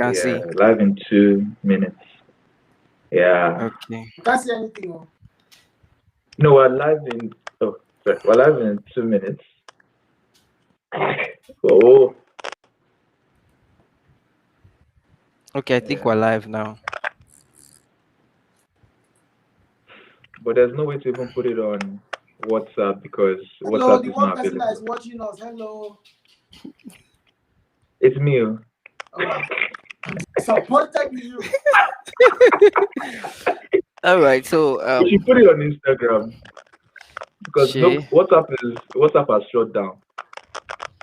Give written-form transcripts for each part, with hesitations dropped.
can Yeah, see. live in 2 minutes. Yeah. Okay. You can't see anything. Oh. No, we're live in. Oh, sorry. We're live in 2 minutes. Oh, Okay, I think we're yeah. live now. But there's no way to even put it on WhatsApp because Hello, WhatsApp the is one not person that is available. watching us. Hello. It's me. Oh. Oh, I'm disappointed in you. All right, so You should put it on Instagram because no she WhatsApp has shut down.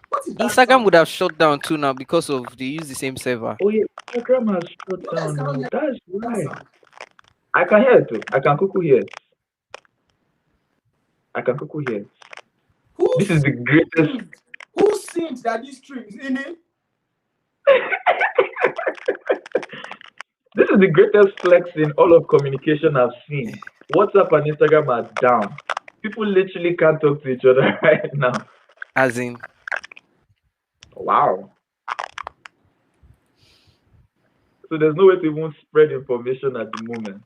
What is that Instagram sound? would have shut down too now because of they use the same server. Oh yeah, Instagram has shut You guys down. cannot Oh, hear that's that right. sound. I can hear it too. I can cuckoo hear it. I can cuckoo hear it. This is the greatest. Who sings that these strings in it? This is the greatest flex in all of communication I've seen. WhatsApp and Instagram are down. People literally can't talk to each other right now. As in, Wow. So there's no way to even spread information at the moment.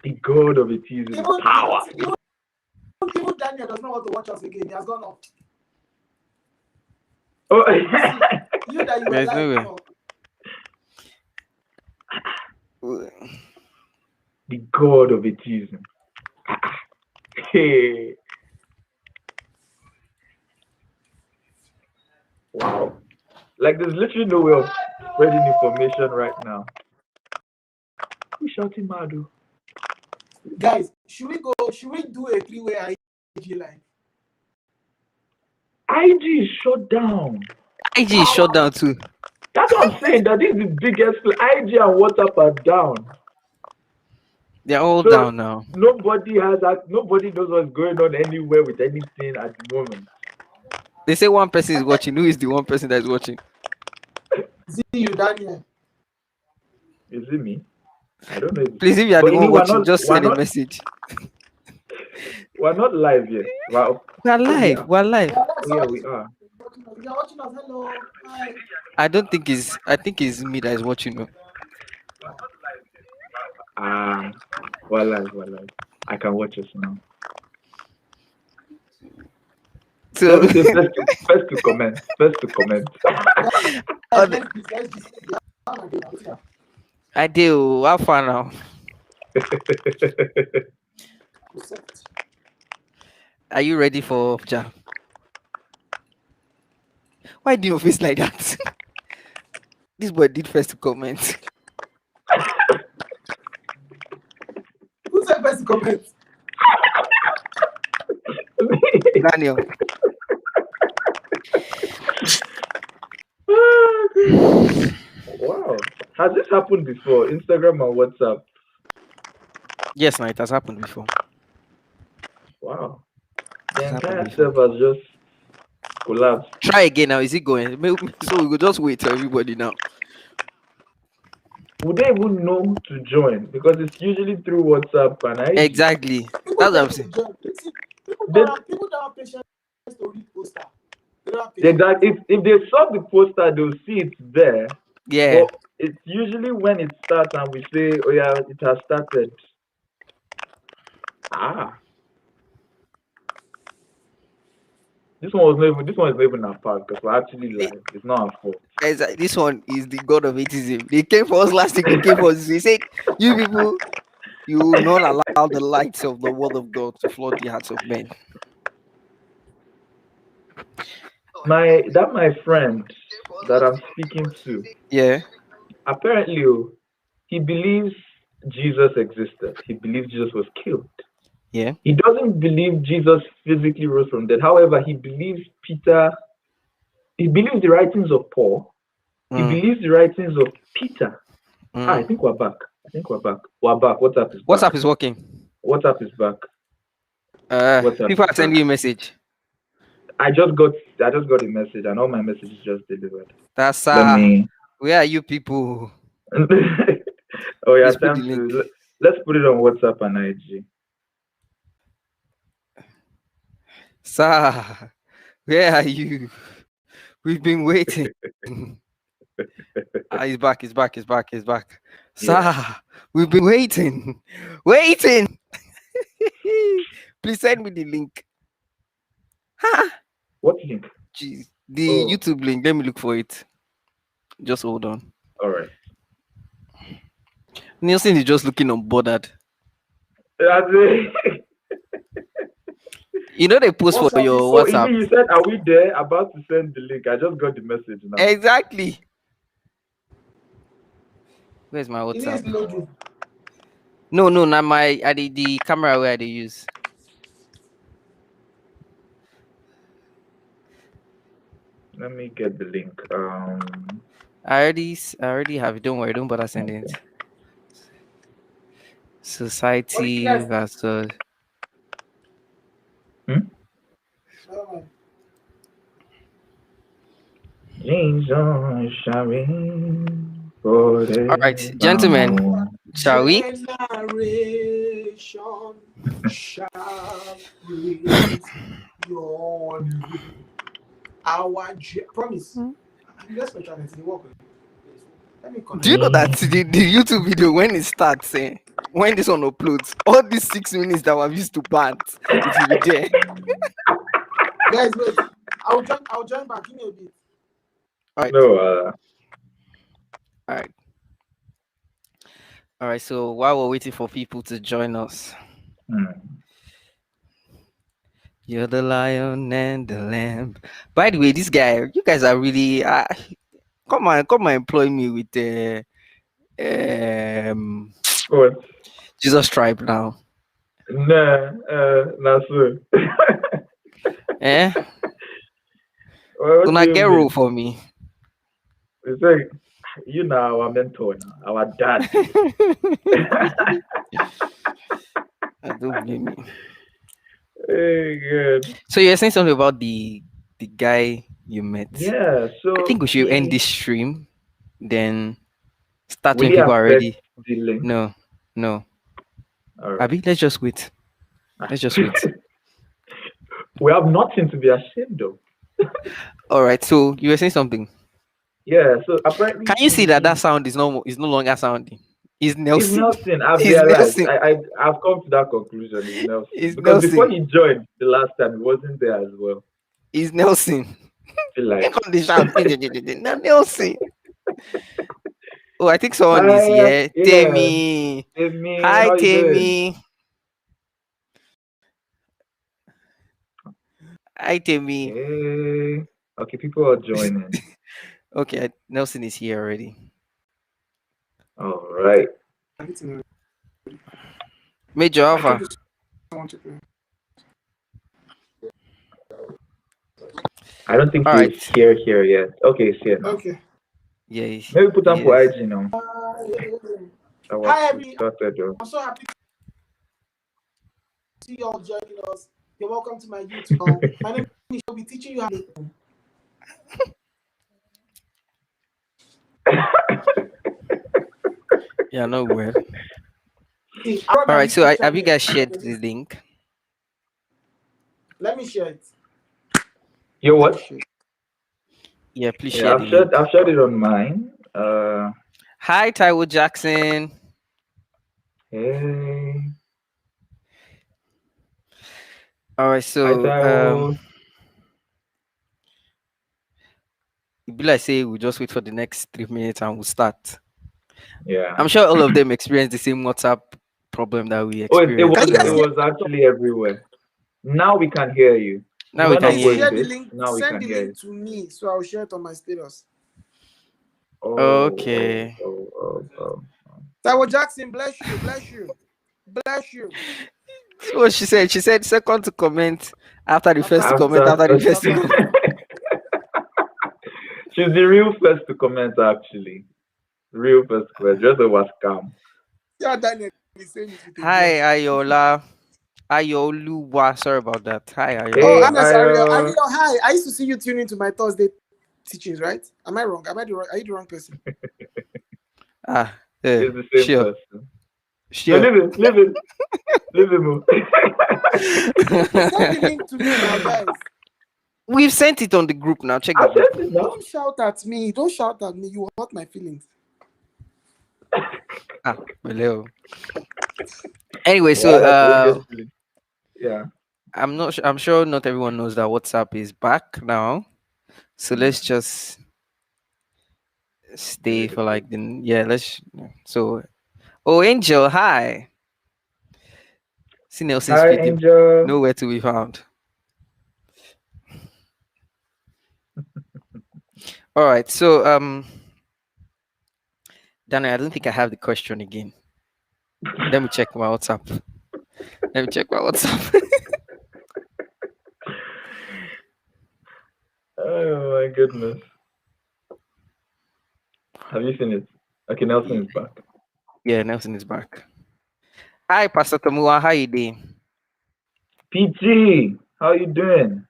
The God of it is Even, power. even Daniel does not want to watch us again. He has gone off. Oh, You that you were there's live no way. before. the God of it is. Hey. Wow. Like there's literally no way of spreading information right now. Who's shouting Madu? Guys, should we do a three-way IG line? IG is shut down. IG is shut down too. That's what I'm saying. That is the biggest. IG and WhatsApp are down. They're all So down now. nobody knows what's going on anywhere with anything at the moment. They say one person is watching. Who is the one person that is watching? See you, Daniel. Is it me? I don't know. Please, if you are But the one watching, just send a message. We're not live yet. Wow. We're live. Yeah. We're live. Oh yeah, we are. You're watching us. Hello. Hi. I think it's me that is watching. No? We're live. I can watch us now. So Let me say first to comment. I do. How far now? Are you ready for jam? Why do you face like that? This boy did first to comment. Who said first to comment? Daniel. Wow. Has this happened before? Instagram and WhatsApp? Yes, no, it has happened before. Wow. The entire server has just collapsed. Try again now. Is it going? So we will just wait for everybody now. Would they even know to join? Because it's usually through WhatsApp and IG. Exactly. That's what I'm saying. People don't have patience to read poster. Exactly. If they saw the poster, they'll see it's there. Yeah. But it's usually when it starts and we say, "Oh yeah, it has started." This one is not even our part because we're actually live. It's not our fault. This one is the God of atheism. They came for us last week. They came for us. They said, "You people, you will not allow the lights of the word of God to flood the hearts of men." My friend that I'm speaking to. Yeah. Apparently, he believes Jesus existed. He believes Jesus was killed. Yeah. He doesn't believe Jesus physically rose from dead. However, he believes Peter. He believes the writings of Paul. He believes the writings of Peter. I think we're back. We're back. WhatsApp is back. WhatsApp is working. WhatsApp is back. People are sending you a message. I just got a message and all my messages just delivered. That's where are you people? Oh yeah, let's put it on WhatsApp and IG. Sir, where are you? We've been waiting. He's back. He's back. He's back. He's back. Yeah. Sir, we've been waiting, waiting. Please send me the link. What link? Jeez. The Oh, YouTube link. Let me look for it. Just hold on. all right. Nielsen is just looking unbothered. That's it. You know they post for WhatsApp your is- Oh, is WhatsApp. it you said, are we there? About to send the link. I just got the message now. Exactly. Where's my It needs WhatsApp? loading. No, not my the camera where they use. Let me get the link. I already have it. Don't worry, don't bother sending it. Society guys- versus Oh, Jesus, shining for the All right, gentlemen, shall we? generation shall praise your name. Promise. Let's try to work with it. Let me connect. Do you know that the YouTube video when it starts, when this one uploads, all these 6 minutes that we've used to bant, it will be there. Guys, wait. I'll join back. Give me a bit. All right. No, All right. So while we're waiting for people to join us, you're the lion and the lamb. By the way, this guy, you guys are really come and employ me with what? Jesus tribe now. Nah, that's it. Eh? What Gonna do you get mean? rule for me. It's like, you know, our mentor now, our dad. I don't blame you. Hey, good. So you're saying something about the guy you met. Yeah, so I think we should end this stream, then start will when he people are accept ready. the link? No. All right. Abi, let's just wait. Let's just wait. We have nothing to be ashamed of. All right. So you were saying something. Yeah, so apparently Can you see that sound is no longer sounding? It's It's Nelson. Nelson. I've It's realized. Nelson. I've come to that conclusion. It's Nelson. It's Because before Nelson. he joined the last time, he wasn't there as well. It's Nelson. I feel like On the shout. No, Nelson. Oh, I think someone is Hi, here. yeah. Tammy. Timmy, Hi, how you doing? Tammy. Hi, Tammy. Hey. Okay, people are joining. Okay, Nelson is here already. All right. Major Alpha. I don't think All he's right. here yet. Okay, he's here now. Okay. Yeah. Maybe put on for yes. IG now. Hi, everyone. Started, I'm so happy to see you all joining us. You're welcome to my YouTube channel. My name is I'll be teaching you how to. Yeah, no word. See, All right. So have you guys shared the link? Let me share it. You what? Yeah, please Yeah, share the link. I've shared it on mine. Hi, Taiwo Jackson. Hey. All right. Hi, So Taiwo. it'd be like say we just wait for the next 3 minutes and we'll start. Yeah. I'm sure all of them experience the same WhatsApp problem that we Oh, experienced. it was actually everywhere. Now we can hear you. Now we can hear you. Share the link. Now we Send can the hear link to me, so I'll share it on my status. Okay. Taiwo Jackson, bless you, bless you, bless you. See what she said. She said second to comment after the first to comment after the first to comment. She's the real first to comment, actually. Real first to comment. Just was calm. Yeah, Daniel. Hi, Ayola. Ayoluwa. Sorry about that. Hi, Ayola. Hey, Oh, Agnes, Ayo. hi. I used to see you tune into my Thursday teachings, right? Am I wrong? Are you the wrong person? Ah, It's the same sure. person. Sure. No, leave it. Send the link to me now, guys. We've sent it on the group now. Check I the group. sent it now. Don't shout at me. Don't shout at me. You hurt my feelings. Ah, hello. Anyway, Why so that obviously. Yeah. I'm not. I'm sure not everyone knows that WhatsApp is back now. So let's Yeah. just Give stay it a for bit. like the yeah. Let's so. Oh, Angel, hi. See Nelson's Hi, video. Angel. Nowhere to be found. All right. So Daniel, I don't think I have the question again. Let me check my WhatsApp. Let me check my WhatsApp. Oh my goodness. Have you seen it? Okay, Nelson is back. Yeah, Nelson is back. Hi, Pastor Tomua. How you doing? PG, how you doing?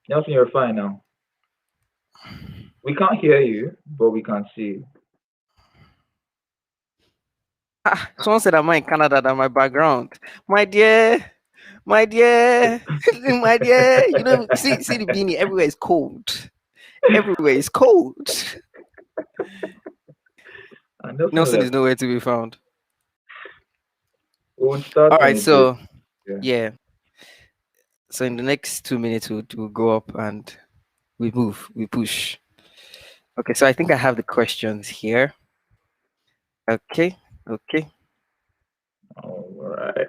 Nelson, you're fine now. We can't hear you, but we can see you. Ah, someone said I'm in Canada. That my background. My dear, my dear, my dear. You know, see the beanie. Everywhere is cold. Everywhere is cold. And Nelson Nelson is left. nowhere to be found. We would start All in right, a bit. so Yeah. yeah. So in the next 2 minutes, we'll go up and we move, we push. Okay, so I think I have the questions here. Okay, okay. All right.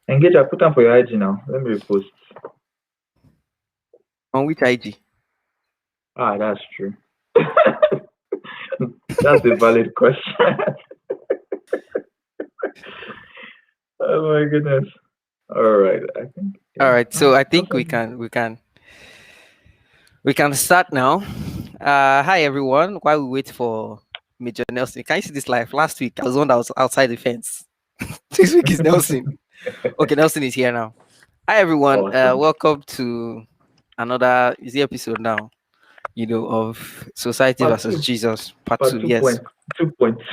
Engage, I put them for your IG now. Let me repost. On which IG? Ah, that's true. That's a valid question. Oh my goodness. All right. I think, All yeah. right, so I think we Nelson. can start now. Hi everyone. While we wait for Major Nelson, can you see this live? Last week I was the one that was outside the fence. This week is Nelson. Okay, Nelson is here now. Hi everyone. Awesome. Welcome to another easy episode now. You know, of Society Part versus two. Jesus Part Part 2. two Yes. points. 2 points.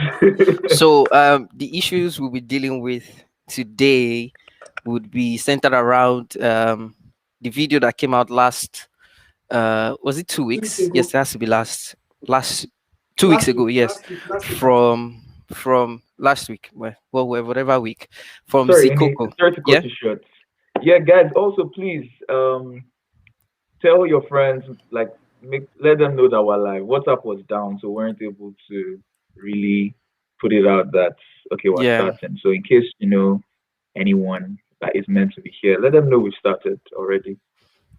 So the issues we'll be dealing with today would be centered around the video that came out last was it 2 weeks2 weeks? ago. Yes, it has to be last 2 weeks Last ago, week. yes. Last week. From last week. Well, whatever week. From Sorry, Ine, Zikoko. sorry to Yeah? cut you short. Yeah, guys, also please tell your friends, like let them know that we're live. WhatsApp was down, so we weren't able to really put it out that okay, we're Yeah. starting. So in case you know anyone that is meant to be here, let them know we started already.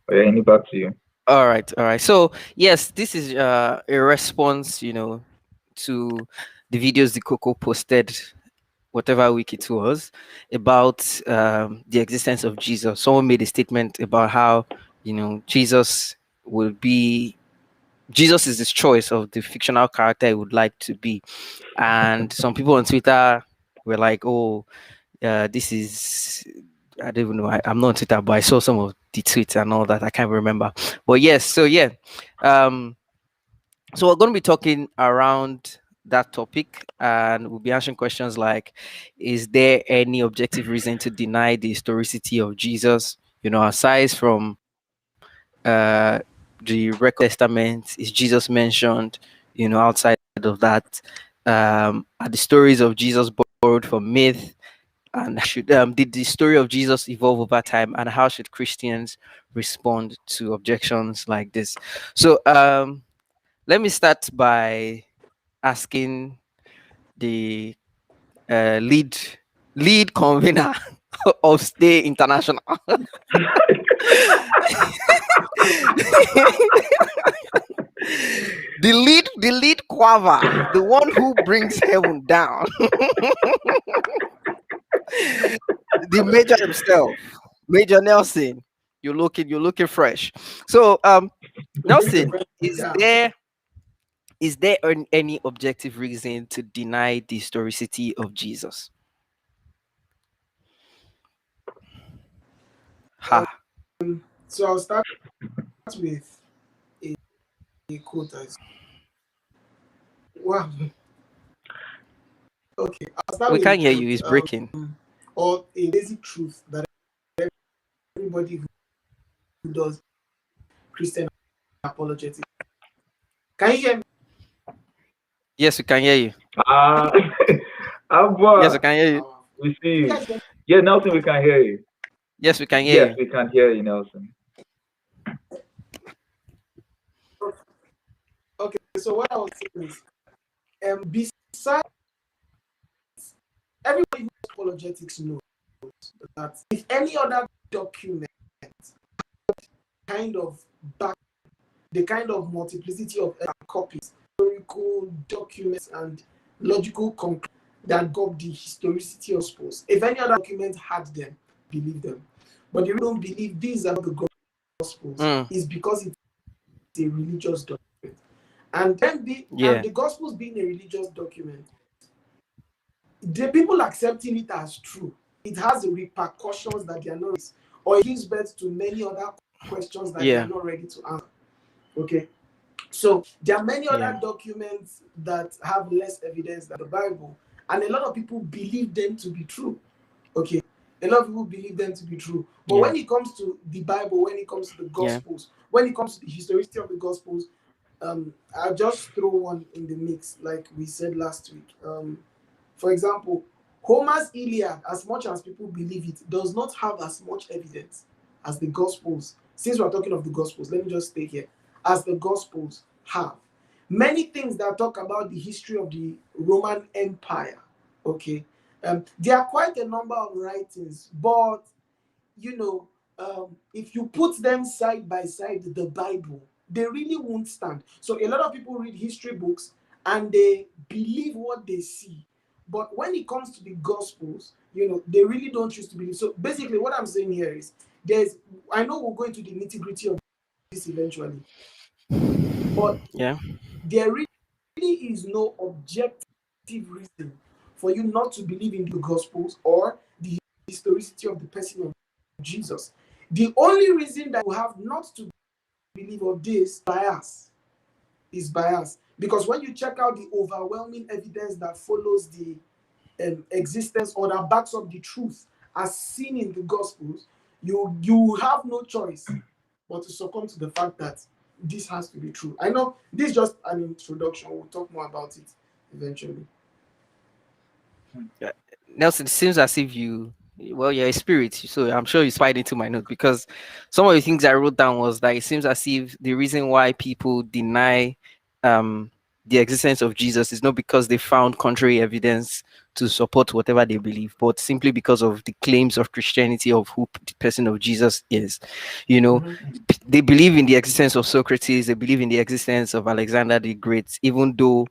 Okay, any back to you. All right, all right. So yes, this is a response, to the videos the Coco posted whatever week it was about the existence of Jesus. Someone made a statement about how Jesus will be. Jesus is his choice of the fictional character he would like to be, and some people on Twitter were like, "Oh, this is." I don't even know. I'm not on Twitter, but I saw some of the tweets and all that. I can't remember. But yes, so yeah, um, so we're going to be talking around that topic, and we'll be answering questions like, is there any objective reason to deny the historicity of Jesus? Aside from the record testament, is Jesus mentioned? Outside of that, are the stories of Jesus borrowed from myth? And should did the story of Jesus evolve over time? And how should Christians respond to objections like this? So let me start by asking the lead convener of Stay International. the lead quava, the one who brings heaven down. The major himself, Major Nelson. You're looking fresh. So Nelson, is there any objective reason to deny the historicity of Jesus? Ha. So I'll start with a quote. Wow. Okay, I'll start We with a can't hear you. quote, It's breaking. or a basic truth that everybody who does Christian apologetics. Can you hear me? Yes, we can hear you. Ah, Yes, we Abba, can hear you. we see You you. guys hear me? Yeah, Nelson, we can hear you. Yes, we can hear Yes, you. we can hear you, Nelson. Okay, so what I was saying is, besides everybody who does apologetics knows that if any other document kind of back the kind of multiplicity of copies, historical documents, and logical conclusions that got the historicity of sports. If any other document had them, believe them. But they don't believe these are the gospels. Is because it's a religious document. And then Yeah. the gospels being a religious document, the people accepting it as true, it has repercussions that they are not, or it gives birth to many other questions that they Yeah. are not ready to answer. Okay. So there are many Yeah. other documents that have less evidence than the Bible, and a lot of people believe them to be true. Okay, a lot of people believe them to be true. But Yeah. when it comes to the Bible, when it comes to the Yeah. Gospels, when it comes to the historicity of the Gospels, I'll just throw one in the mix, like we said last week. For example, Homer's Iliad, as much as people believe it, does not have as much evidence as the Gospels. Since we're talking of the Gospels, let me just stay here. As the Gospels have many things that talk about the history of the Roman Empire. Okay, there are quite a number of writings, but you know, if you put them side by side, the Bible, they really won't stand. So a lot of people read history books and they believe what they see. But when it comes to the Gospels, they really don't choose to believe. So basically, what I'm saying here is I know we'll go into the nitty gritty of this eventually, but Yeah. there really is no objective reason for you not to believe in the Gospels or the historicity of the person of Jesus. The only reason that you have not to believe of this bias. Because when you check out the overwhelming evidence that follows the existence or that backs up the truth as seen in the Gospels, you have no choice but to succumb to the fact that this has to be true. I know this is just an introduction. We'll talk more about it eventually. Yeah. Nelson, it seems as if you're a spirit, so I'm sure you spied into my note because some of the things I wrote down was that it seems as if the reason why people deny um the existence of Jesus is not because they found contrary evidence to support whatever they believe, but simply because of the claims of Christianity of who the person of Jesus is. You know, they believe in the existence of Socrates, they believe in the existence of Alexander the Great, even though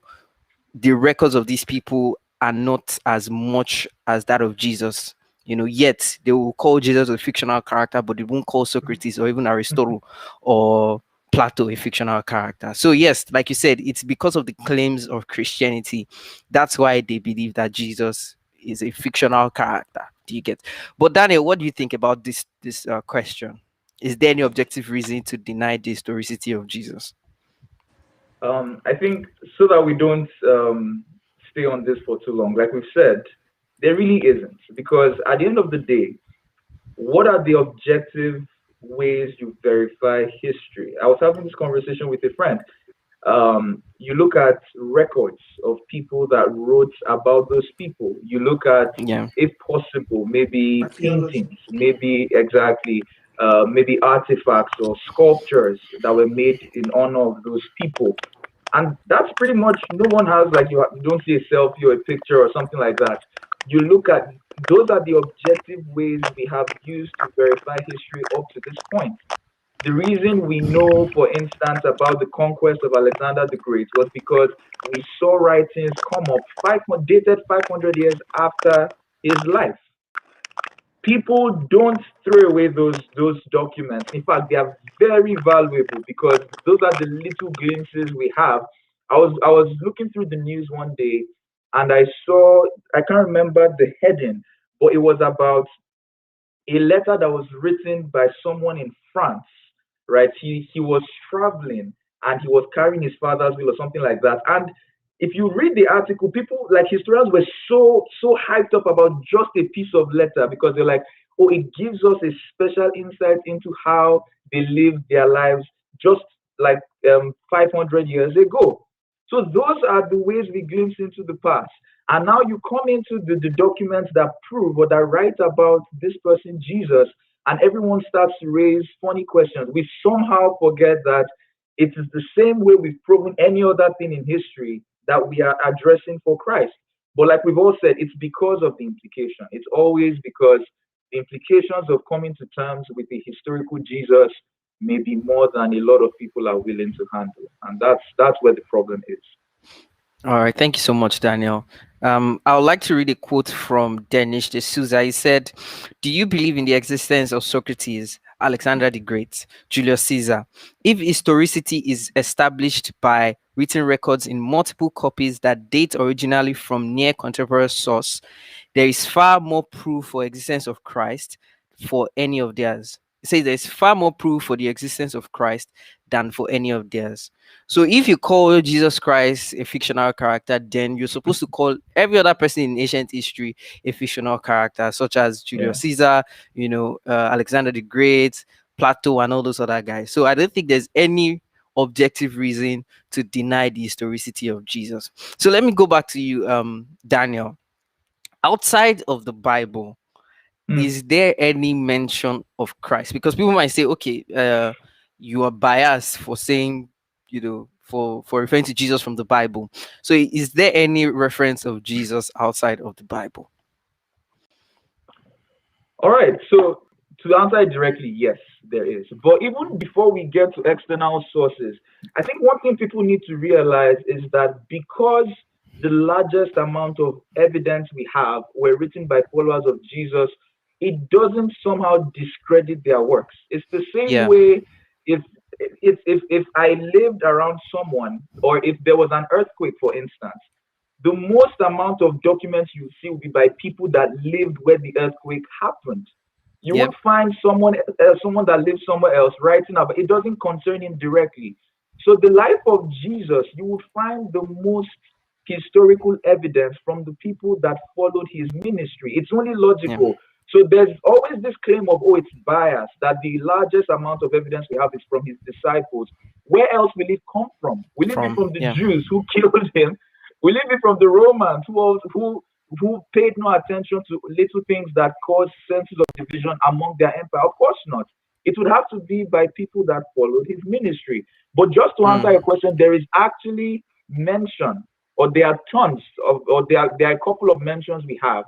the records of these people are not as much as that of Jesus. Yet they will call Jesus a fictional character, but they won't call Socrates or even Aristotle or Plato a fictional character. So, yes, like you said, it's because of the claims of Christianity. That's why they believe that Jesus is a fictional character. Do you get? But Daniel, what do you think about this question? Is there any objective reason to deny the historicity of Jesus? I think so that we don't stay on this for too long, like we've said, there really isn't. Because at the end of the day, what are the objective ways you verify history? I was having this conversation with a friend. You look at records of people that wrote about those people. You look at, Yeah. if possible, maybe Archaeology. paintings, maybe exactly, maybe artifacts or sculptures that were made in honor of those people. And that's pretty much, no one has, like, you don't see a selfie or a picture or something like that. You look at, those are the objective ways we have used to verify history up to this point. The reason we know, for instance, about the conquest of Alexander the Great was because we saw writings come up dated 500 years after his life. People don't throw away those documents. In fact, they are very valuable because those are the little glimpses we have. I was looking through the news one day and I saw, I can't remember the heading, but it was about a letter that was written by someone in France, right? He was traveling and he was carrying his father's will or something like that. And if you read the article, people like historians were so hyped up about just a piece of letter because they're like, oh, it gives us a special insight into how they lived their lives just like 500 years ago. So those are the ways we glimpse into the past. And now you come into the documents that prove or that write about this person, Jesus, and everyone starts to raise funny questions. We somehow forget that it is the same way we've proven any other thing in history that we are addressing for Christ. But like we've all said, it's because of the implication. It's always because the implications of coming to terms with the historical Jesus may be more than a lot of people are willing to handle. And that's where the problem is. All right, thank you so much, Daniel. I would like to read a quote from Danish de Souza. He said, "Do you believe in the existence of Socrates, Alexander the Great, Julius Caesar? If historicity is established by written records in multiple copies that date originally from near contemporary source, there is far more proof for existence of Christ for any of theirs." It says there's far more proof for the existence of Christ than for any of theirs. So if you call Jesus Christ a fictional character, then you're supposed to call every other person in ancient history a fictional character, such as Yeah. Julius Caesar, Alexander the Great, Plato, and all those other guys. So I don't think there's any objective reason to deny the historicity of Jesus. So let me go back to you, Daniel. Outside of the Bible, Hmm. is there any mention of Christ? Because people might say, okay, you are biased for saying, for referring to Jesus from the Bible. So is there any reference of Jesus outside of the Bible? All right. So to answer it directly, yes, there is. But even before we get to external sources, I think one thing people need to realize is that because the largest amount of evidence we have were written by followers of Jesus, it doesn't somehow discredit their works. It's the same Yeah. way if if I lived around someone or if there was an earthquake, for instance, the most amount of documents you see will be by people that lived where the earthquake happened. You Yep. won't find someone that lives somewhere else writing about it. Doesn't concern him directly. So the life of Jesus, you would find the most historical evidence from the people that followed his ministry. It's only Yeah. logical. So there's always this claim of, oh, it's bias, that the largest amount of evidence we have is from his disciples. Where else will it come from? Will it be From from the yeah. Jews who killed him? Will it be from the Romans who paid no attention to little things that caused senses of division among their empire? Of course not. It would have to be by people that followed his ministry. But just to answer your Mm. question, there is actually mention, or there are tons of, or there are a couple of mentions we have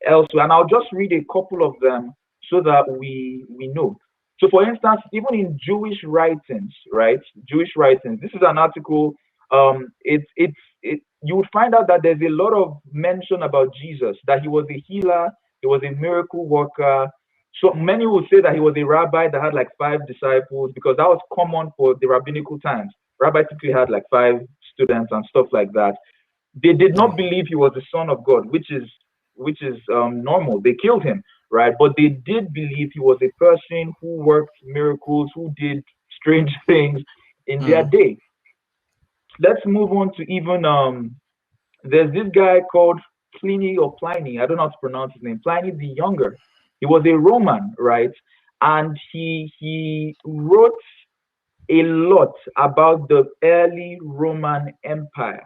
elsewhere. And I'll just read a couple of them so that we know. So, for instance, even in Jewish writings, right? Jewish writings. This is an article. You would find out that there's a lot of mention about Jesus, that he was a healer, he was a miracle worker. So many would say that he was a rabbi that had like 5 disciples because that was common for the rabbinical times. Rabbi typically had like 5 students and stuff like that. They did Yeah. not believe he was the son of God, which is normal. They killed him, right? But they did believe he was a person who worked miracles, who did strange things in their Mm. day. Let's move on to even there's this guy called Pliny or Pliny. I don't know how to pronounce his name. Pliny the Younger. He was a Roman, right? And he wrote a lot about the early Roman Empire.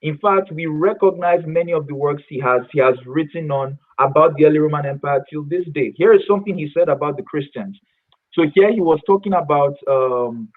In fact, we recognize many of the works he has written on about the early Roman Empire till this day. Here is something he said about the Christians. So here he was talking about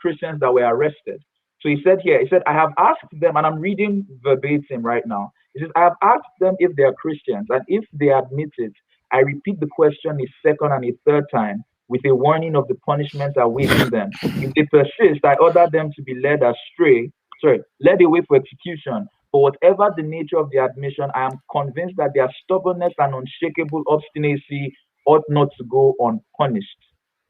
Christians that were arrested. So he said here, he said, I have asked them, and I'm reading verbatim right now. He says, I have asked them if they are Christians, and if they admit it, I repeat the question a second and a third time with a warning of the punishment awaiting them. If they persist, I order them to be led away for execution. For whatever the nature of their admission, I am convinced that their stubbornness and unshakable obstinacy ought not to go unpunished.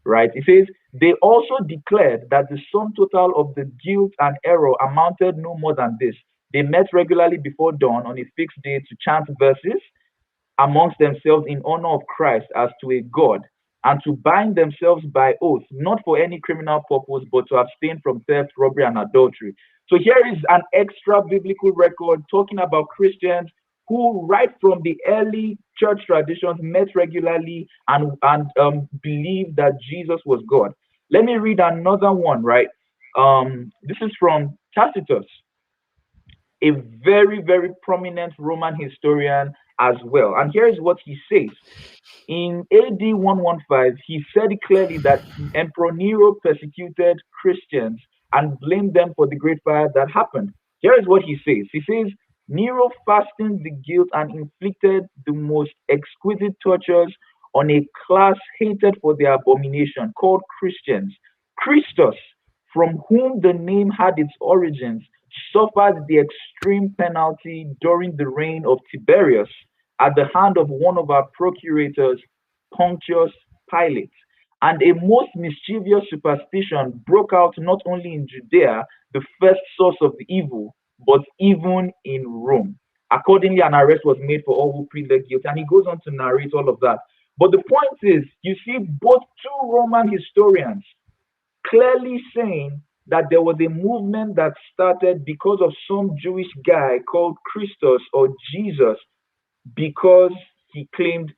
Right? It says, they also declared that the sum total of the guilt and error amounted no more than this. They met regularly before dawn on a fixed day to chant verses amongst themselves in honor of Christ as to a God, and to bind themselves by oath, not for any criminal purpose, but to abstain from theft, robbery, and adultery. So here is an extra biblical record talking about Christians who, right from the early church traditions, met regularly and believed that Jesus was God. Let me read another one, right? This is from Tacitus, a very, very prominent Roman historian as well. And here is what he says. In AD 115, he said clearly that Emperor Nero persecuted Christians and blamed them for the great fire that happened. Here is what he says. He says, Nero fastened the guilt and inflicted the most exquisite tortures on a class hated for their abomination called Christians. Christus, from whom the name had its origins, suffered the extreme penalty during the reign of Tiberius at the hand of one of our procurators, Pontius Pilate. And a most mischievous superstition broke out not only in Judea, the first source of the evil, but even in Rome. Accordingly, an arrest was made for all who pleaded guilty. And he goes on to narrate all of that. But the point is, you see both two Roman historians clearly saying that there was a movement that started because of some Jewish guy called Christus or Jesus, because he claimed,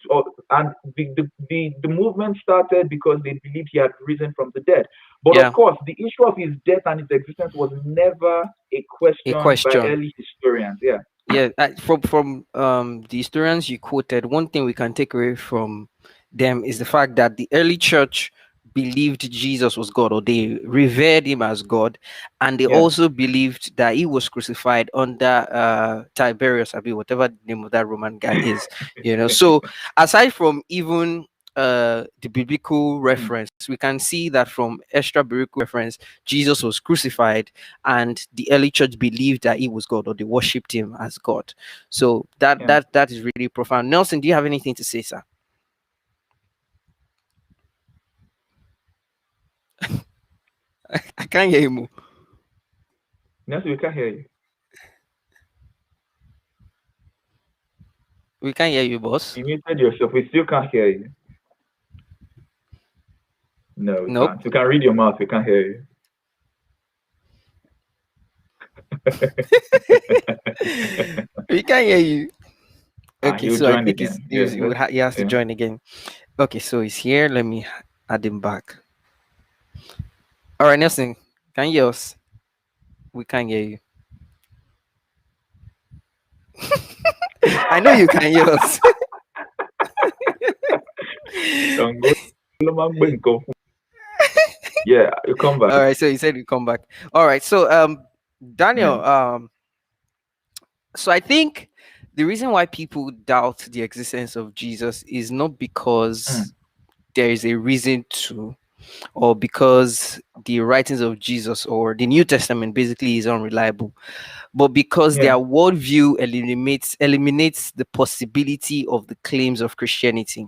and the movement started because they believed he had risen from the dead. But Yeah. of course, the issue of his death and his existence was never a question by early historians. Yeah. Yeah, from the historians you quoted, one thing we can take away from them is the fact that the early church believed Jesus was God, or they revered him as God, and they Yeah. also believed that he was crucified under Tiberius, I mean, whatever the name of that Roman guy is, you know. So aside from even the biblical reference, we can see that from extra biblical reference, Jesus was crucified, and the early church believed that he was God, or they worshipped him as God. So that is really profound. Nelson, do you have anything to say, sir? I can't hear you. Nelson, we can't hear you. We can't hear you, boss. You muted yourself. We still can't hear you. No, we Nope. can't. We can read your mouth. We can't hear you. We can't hear you. Okay, so I join think again. he has to join again. Okay, so he's here. Let me add him back. All right, Nelson, can you hear us? We can't hear you. I know you can hear us. Yeah, you come back. All right, so you said you come back. All right, so Daniel, so I think the reason why people doubt the existence of Jesus is not because there is a reason to, or because the writings of Jesus or the New Testament basically is unreliable, but because their worldview eliminates the possibility of the claims of Christianity.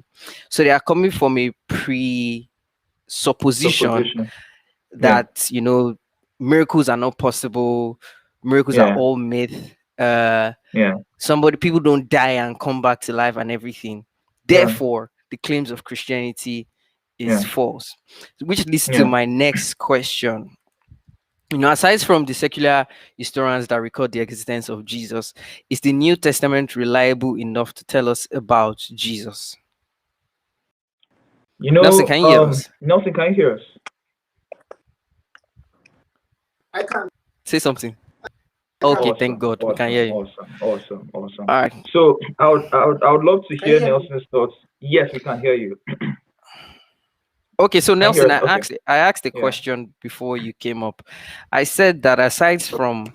So they are coming from a presupposition that miracles are not possible, miracles are all myth. People don't die and come back to life and everything. Therefore, the claims of Christianity is false. Which leads to my next question. Aside from the secular historians that record the existence of Jesus, is the New Testament reliable enough to tell us about Jesus? Nelson, can you hear us? Nelson, can you hear us? I can. Say something. Okay, awesome, thank God. Awesome, we can hear you. Awesome. All right. So I would love to hear Nelson's thoughts. Yes, we can hear you. Okay, so Nelson, I asked a question before you came up. I said that aside from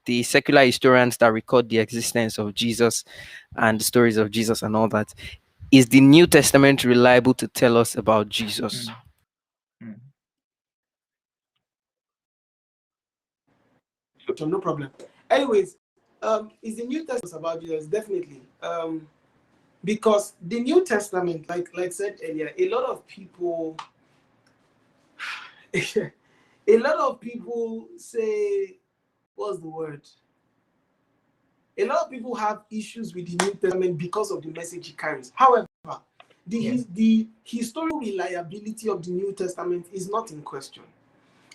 the secular historians that record the existence of Jesus and the stories of Jesus and all that, is the New Testament reliable to tell us about Jesus? No problem. Anyways, is the New Testament about Jesus? Definitely. Because the New Testament, like said earlier, a lot of people say, what's the word? A lot of people have issues with the New Testament because of the message it carries. However, the historical reliability of the New Testament is not in question.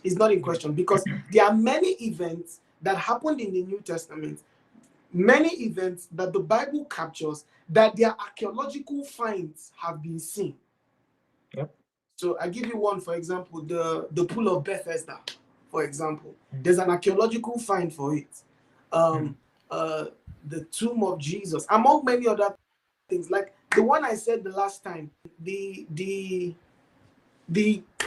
It's not in question because there are many events that happened in the New Testament, many events that the Bible captures, that their archaeological finds have been seen. Yep. So I give you one, for example, the pool of Bethesda, for example. There's an archaeological find for it. The tomb of Jesus, among many other things, like the one I said the last time, the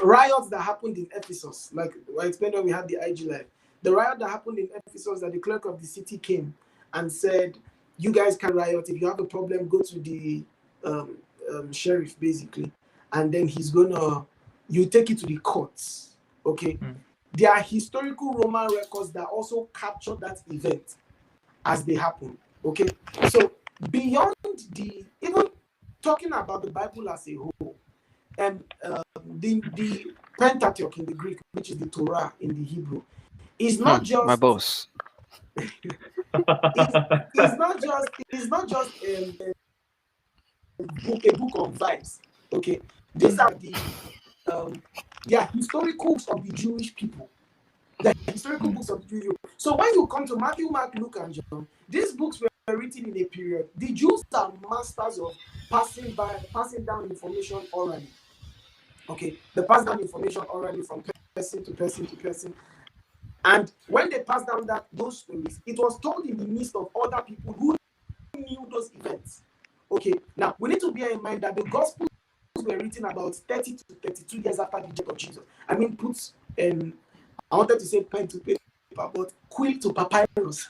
riots that happened in Ephesus, like I explained when we had the IG Live, the riot that happened in Ephesus, that the clerk of the city came and said, you guys can riot. If you have a problem, go to the sheriff, basically. And then he's gonna, you take it to the courts. Okay. There are historical Roman records that also capture that event as they happen. Okay. So beyond even talking about the Bible as a whole, and the Pentateuch in the Greek, which is the Torah in the Hebrew, is not just my boss. it's not just a book of vibes. Okay, these are they are historical books of the Jewish people. The historical books of the Jewish people. So when you come to Matthew, Mark, Luke, and John, these books were written in a period. The Jews are masters of passing down information orally. Okay, they pass down information orally from person to person to person. And when they pass down those stories, it was told in the midst of other people who knew those events. Okay, now we need to bear in mind that the Gospels were written about 30 to 32 years after the death of Jesus. I mean, I wanted to say pen to paper, but quill to papyrus,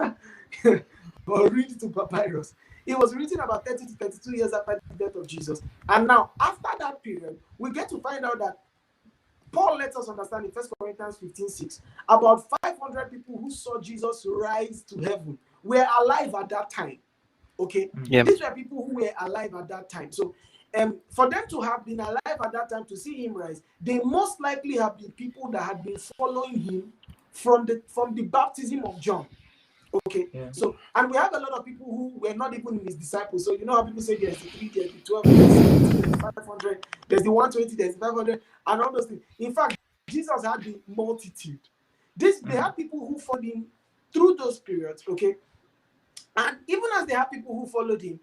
or reed to papyrus. It was written about 30 to 32 years after the death of Jesus. And now, after that period, we get to find out that Paul lets us understand in 1 Corinthians 15:6, about 500 people who saw Jesus rise to heaven were alive at that time. Okay? Yeah. These were people who were alive at that time. So, for them to have been alive at that time to see him rise, they most likely have been people that had been following him from the baptism of John. Okay, so, and we have a lot of people who were not even his disciples. So you know how people say there's the 3, there's the 12, there's the 70, there's the 500, there's the 120, there's the 500, and all those things. In fact, Jesus had the multitude. They had people who followed him through those periods. Okay, and even as they have people who followed him,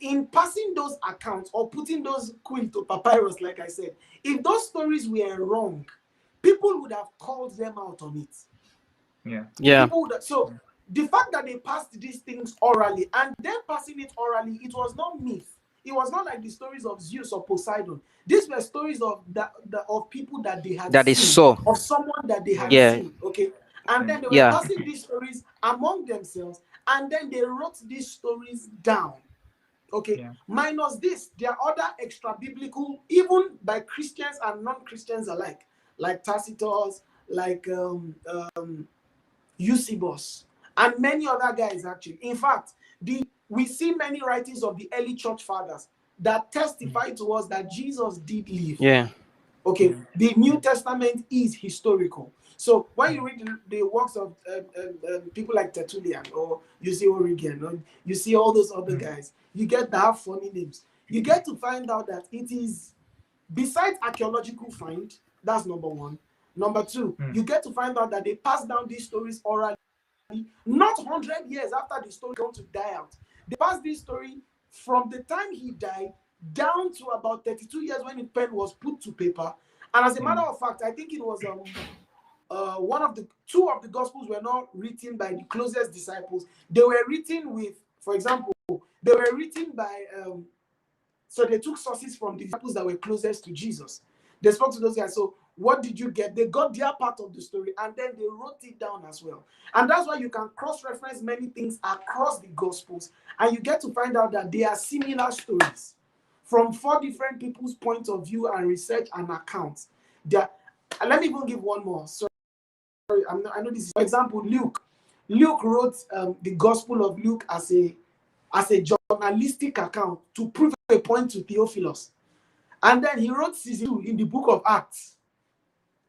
in passing those accounts or putting those quill to papyrus, like I said, if those stories were wrong, people would have called them out on it. Yeah. So the fact that they passed these things orally and then passing it orally, it was not myth. It was not like the stories of Zeus or Poseidon. These were stories of people that they had that seen, they saw, of someone that they had seen. Okay, and then they were passing these stories among themselves, and then they wrote these stories down. Okay, minus this, there are other extra biblical, even by Christians and non-Christians alike, like Tacitus, like Eusebius, and many other guys actually. In fact, we see many writings of the early church fathers that testify to us that Jesus did live. Yeah. Okay, the New Testament is historical. So when you read the works of people like Tertullian, or you see Origen, or you see all those other guys, you get to have funny names. You get to find out that it is, besides archaeological find, that's number one. Number two, you get to find out that they pass down these stories orally, not 100 years after the story going to die out. They pass this story from the time he died down to about 32 years when the pen was put to paper. And as a matter of fact, I think it was two of the Gospels were not written by the closest disciples. They were written with, for example, they were written by, so they took sources from the disciples that were closest to Jesus. They spoke to those guys. So what did you get? They got their part of the story and then they wrote it down as well. And that's why you can cross-reference many things across the Gospels, and you get to find out that they are similar stories from 4 different people's point of view and research and accounts. Let me even give one more. Sorry, I know this is, for example, Luke. Luke wrote the Gospel of Luke as a journalistic account to prove a point to Theophilus. And then he wrote Season 2 in the book of Acts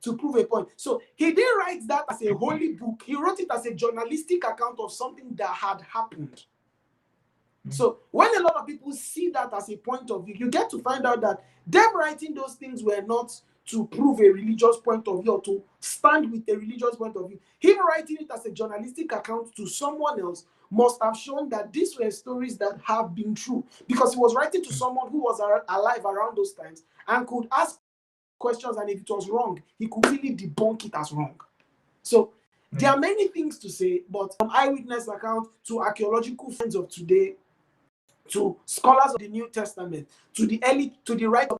to prove a point. So he didn't write that as a holy book. He wrote it as a journalistic account of something that had happened. So when a lot of people see that as a point of view, you get to find out that them writing those things were not to prove a religious point of view or to stand with a religious point of view. Him writing it as a journalistic account to someone else must have shown that these were stories that have been true, because he was writing to someone who was alive around those times and could ask questions, and if it was wrong, he could really debunk it as wrong. So there are many things to say, but from eyewitness account to archaeological finds of today, to scholars of the New Testament, to the right of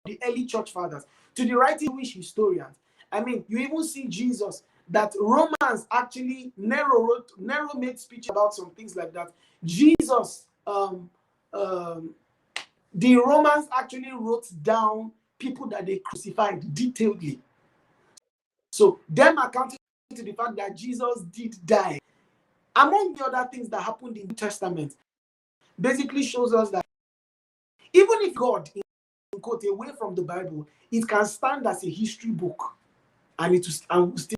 the early church fathers, to the right Jewish historians. I mean, you even see Jesus, that Romans actually, Nero made speech about some things like that. Jesus, the Romans actually wrote down people that they crucified detailedly. So them accounting to the fact that Jesus did die. Among the other things that happened in the New Testament, basically shows us that even if God, in quote, away from the Bible, it can stand as a history book, and it will still.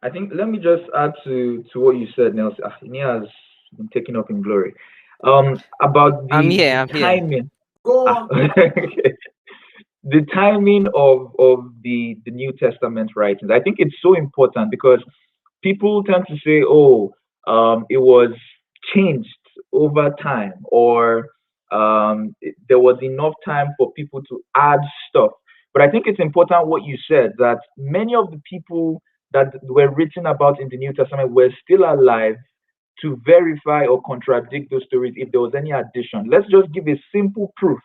I think let me just add to what you said, Nelson. He has been taken up in glory. About I'm here. the I'm here. timing. Go on. The timing of the New Testament writings. I think it's so important because people tend to say, "Oh, it was changed over time," or there was enough time for people to add stuff. But I think it's important what you said, that many of the people that were written about in the New Testament were still alive to verify or contradict those stories if there was any addition. Let's just give a simple proof.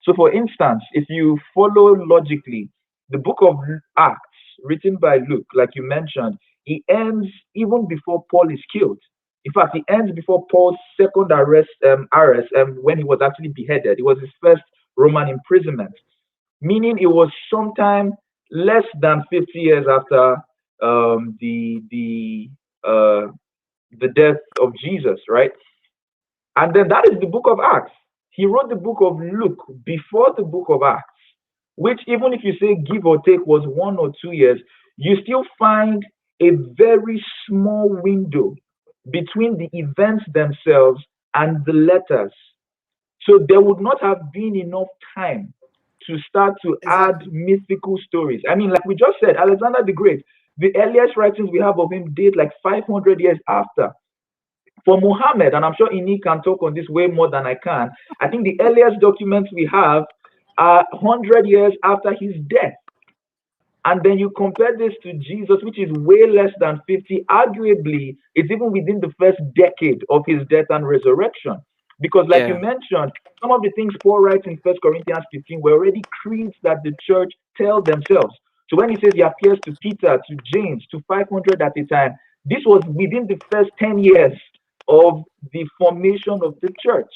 So, for instance, if you follow logically, the book of Acts, written by Luke, like you mentioned, it ends even before Paul is killed. In fact, it ends before Paul's second arrest when he was actually beheaded. It was his first Roman imprisonment, meaning it was sometime less than 50 years after um, the the uh, the death of Jesus, right? And then that is the book of Acts. He wrote the book of Luke before the book of Acts, which, even if you say give or take, was 1 or 2 years, you still find a very small window between the events themselves and the letters. So there would not have been enough time to start to add Exactly. mythical stories. I mean, like we just said, Alexander the Great, the earliest writings we have of him date like 500 years after. For Muhammad, and I'm sure Ini can talk on this way more than I can, I think the earliest documents we have are 100 years after his death. And then you compare this to Jesus, which is way less than 50. Arguably, it's even within the first decade of his death and resurrection. Because, like you Yeah. mentioned, some of the things Paul writes in 1 Corinthians 15 were already creeds that the church tell themselves. So when he says he appears to Peter, to James, to 500 at a time, this was within the first 10 years of the formation of the church.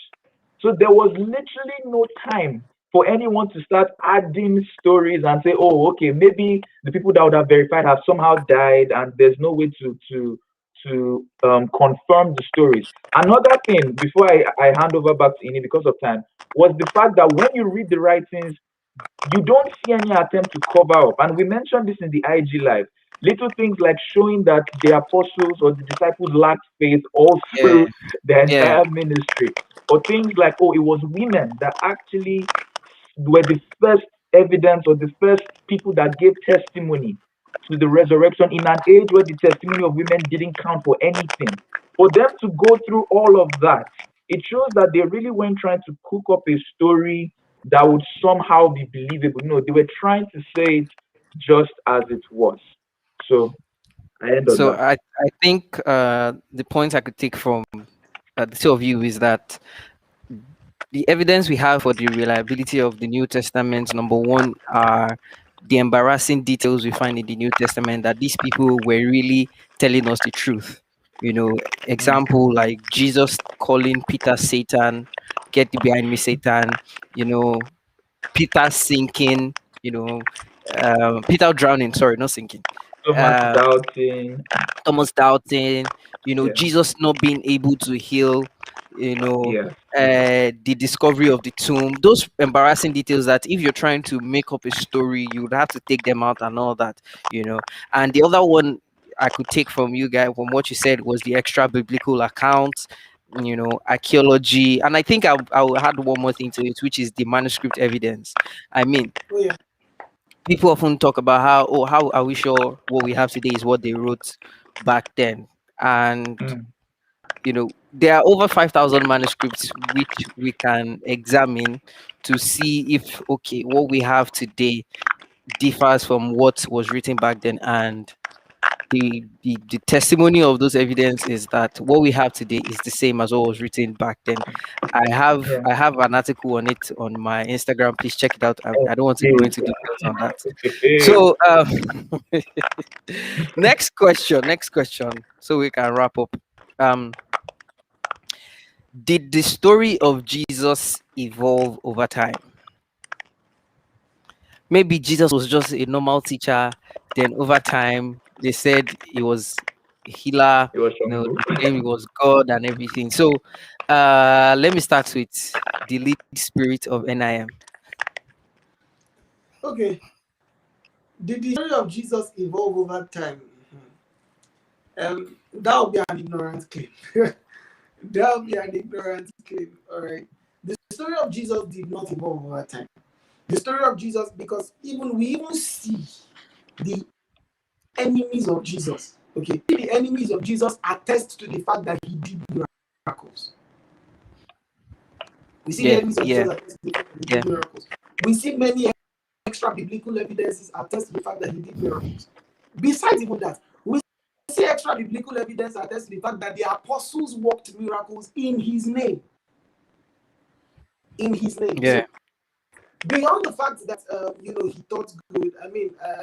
So there was literally no time for anyone to start adding stories and say, "Oh, okay, maybe the people that would have verified have somehow died, and there's no way to confirm the stories." Another thing, before I hand over back to Ini because of time, was the fact that when you read the writings, you don't see any attempt to cover up. And we mentioned this in the IG live. Little things like showing that the apostles or the disciples lacked faith all Yeah. through their Yeah. entire ministry. Or things like, oh, it was women that actually were the first evidence or the first people that gave testimony to the resurrection in an age where the testimony of women didn't count for anything. For them to go through all of that, it shows that they really weren't trying to cook up a story that would somehow be believable. No, they were trying to say it just as it was. So I end on So that. I think the point I could take from the two of you is that the evidence we have for the reliability of the New Testament, number one, are the embarrassing details we find in the New Testament that these people were really telling us the truth. You know, Mm. example like Jesus calling Peter Satan, get thee behind me, Satan. You know, Peter sinking. You know, Peter drowning. Sorry, not sinking. Thomas Uh, doubting. Thomas doubting, Yeah, Jesus not being able to heal, you know, yeah. the discovery of the tomb, those embarrassing details that if you're trying to make up a story, you would have to take them out and all that. And the other one, I could take from you guys from what you said was the extra biblical accounts, archaeology, and I think I'll add one more thing to it, which is the manuscript evidence. I mean, Oh yeah. people often talk about how are we sure what we have today is what they wrote back then, and Mm. there are over 5,000 manuscripts which we can examine to see if okay what we have today differs from what was written back then, and the testimony of those evidence is that what we have today is the same as what was written back then. i have Yeah. i have an article on it on my Instagram. Please check it out. I don't want to go Okay. into details on that. So next question so we can wrap up. um did the story of Jesus evolve over time? Maybe Jesus was just a normal teacher. Then over time, they said he was a healer. It was from They claimed he was God and everything. So, let me start with the lead spirit of NIM. Okay. Did the story of Jesus evolve over time? That would be an ignorant claim. That would be an ignorant claim. All right. The story of Jesus did not evolve over time. The story of Jesus, because we even see the enemies of Jesus. Okay, the enemies of Jesus attest to the fact that he did miracles. We see the Yeah, enemies of yeah, Jesus attest to the fact that he yeah, did miracles. We see many extra biblical evidences attest to the fact that he did miracles. Besides even that, we see extra biblical evidence attest to the fact that the apostles worked miracles in his name. In his name. yeah, So beyond the fact that he taught good, I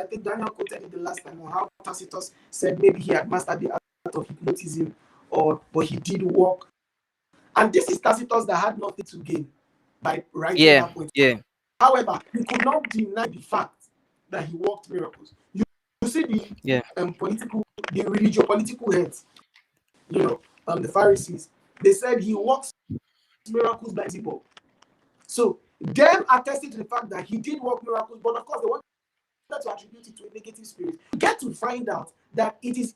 think Daniel quoted it the last time on how Tacitus said maybe he had mastered the art of hypnotism, but he did work. And this is Tacitus that had nothing to gain by writing yeah, that point. yeah, However, he could not deny the fact that he worked miracles. You see yeah, the religio-political heads, the Pharisees, they said he works miracles by people. So them attesting to the fact that he did work miracles, but of course they wanted to attribute it to a negative spirit. You get to find out that it is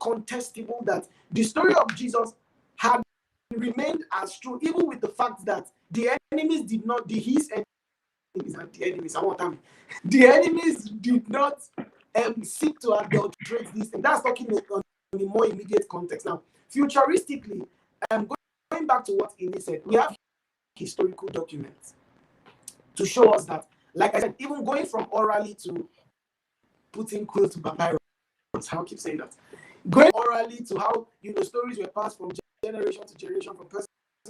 incontestable that the story of Jesus had remained as true, even with the fact that the enemies did not, his enemies and the enemies, I want them, the enemies did not seek to adulterate this thing. That's talking on a more immediate context. Now, futuristically, going back to what Ine said, we have historical documents to show us that, like I said, even going from orally to putting quills to papyrus, how I keep saying that, going orally to how stories were passed from generation to generation, from person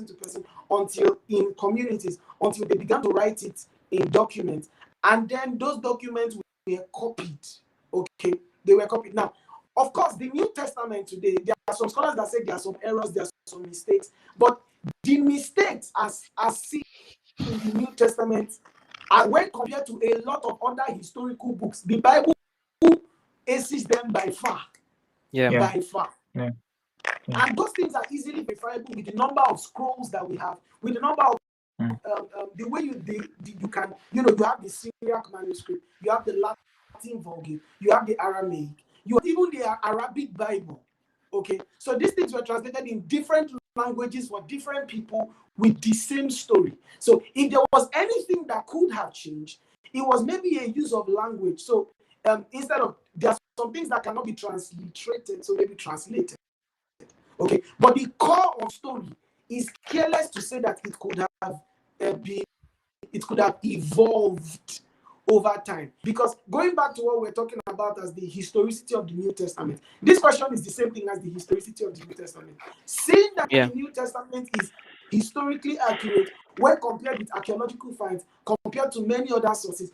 to person, until in communities, until they began to write it in documents, and then those documents were copied. Okay, they were copied. Now, of course, the New Testament today, there are some scholars that say there are some errors, there are some mistakes, but the mistakes as seen in the New Testament, and when compared to a lot of other historical books, the Bible aces them by far. yeah, By far. Yeah. And those things are easily verifiable with the number of scrolls that we have, with the number of the way you can, you have the Syriac manuscript, you have the Latin Vulgate, you have the Aramaic, you have even the Arabic Bible. Okay, so these things were translated in different languages for different people with the same story. So if there was anything that could have changed, it was maybe a use of language. So instead of, there are some things that cannot be transliterated, so maybe translated. Okay, but the core of story is careless to say that it could have evolved over time. Because going back to what we're talking about as the historicity of the New Testament, this question is the same thing as the historicity of the New Testament. Saying that yeah, the New Testament is historically accurate when compared with archaeological finds, compared to many other sources,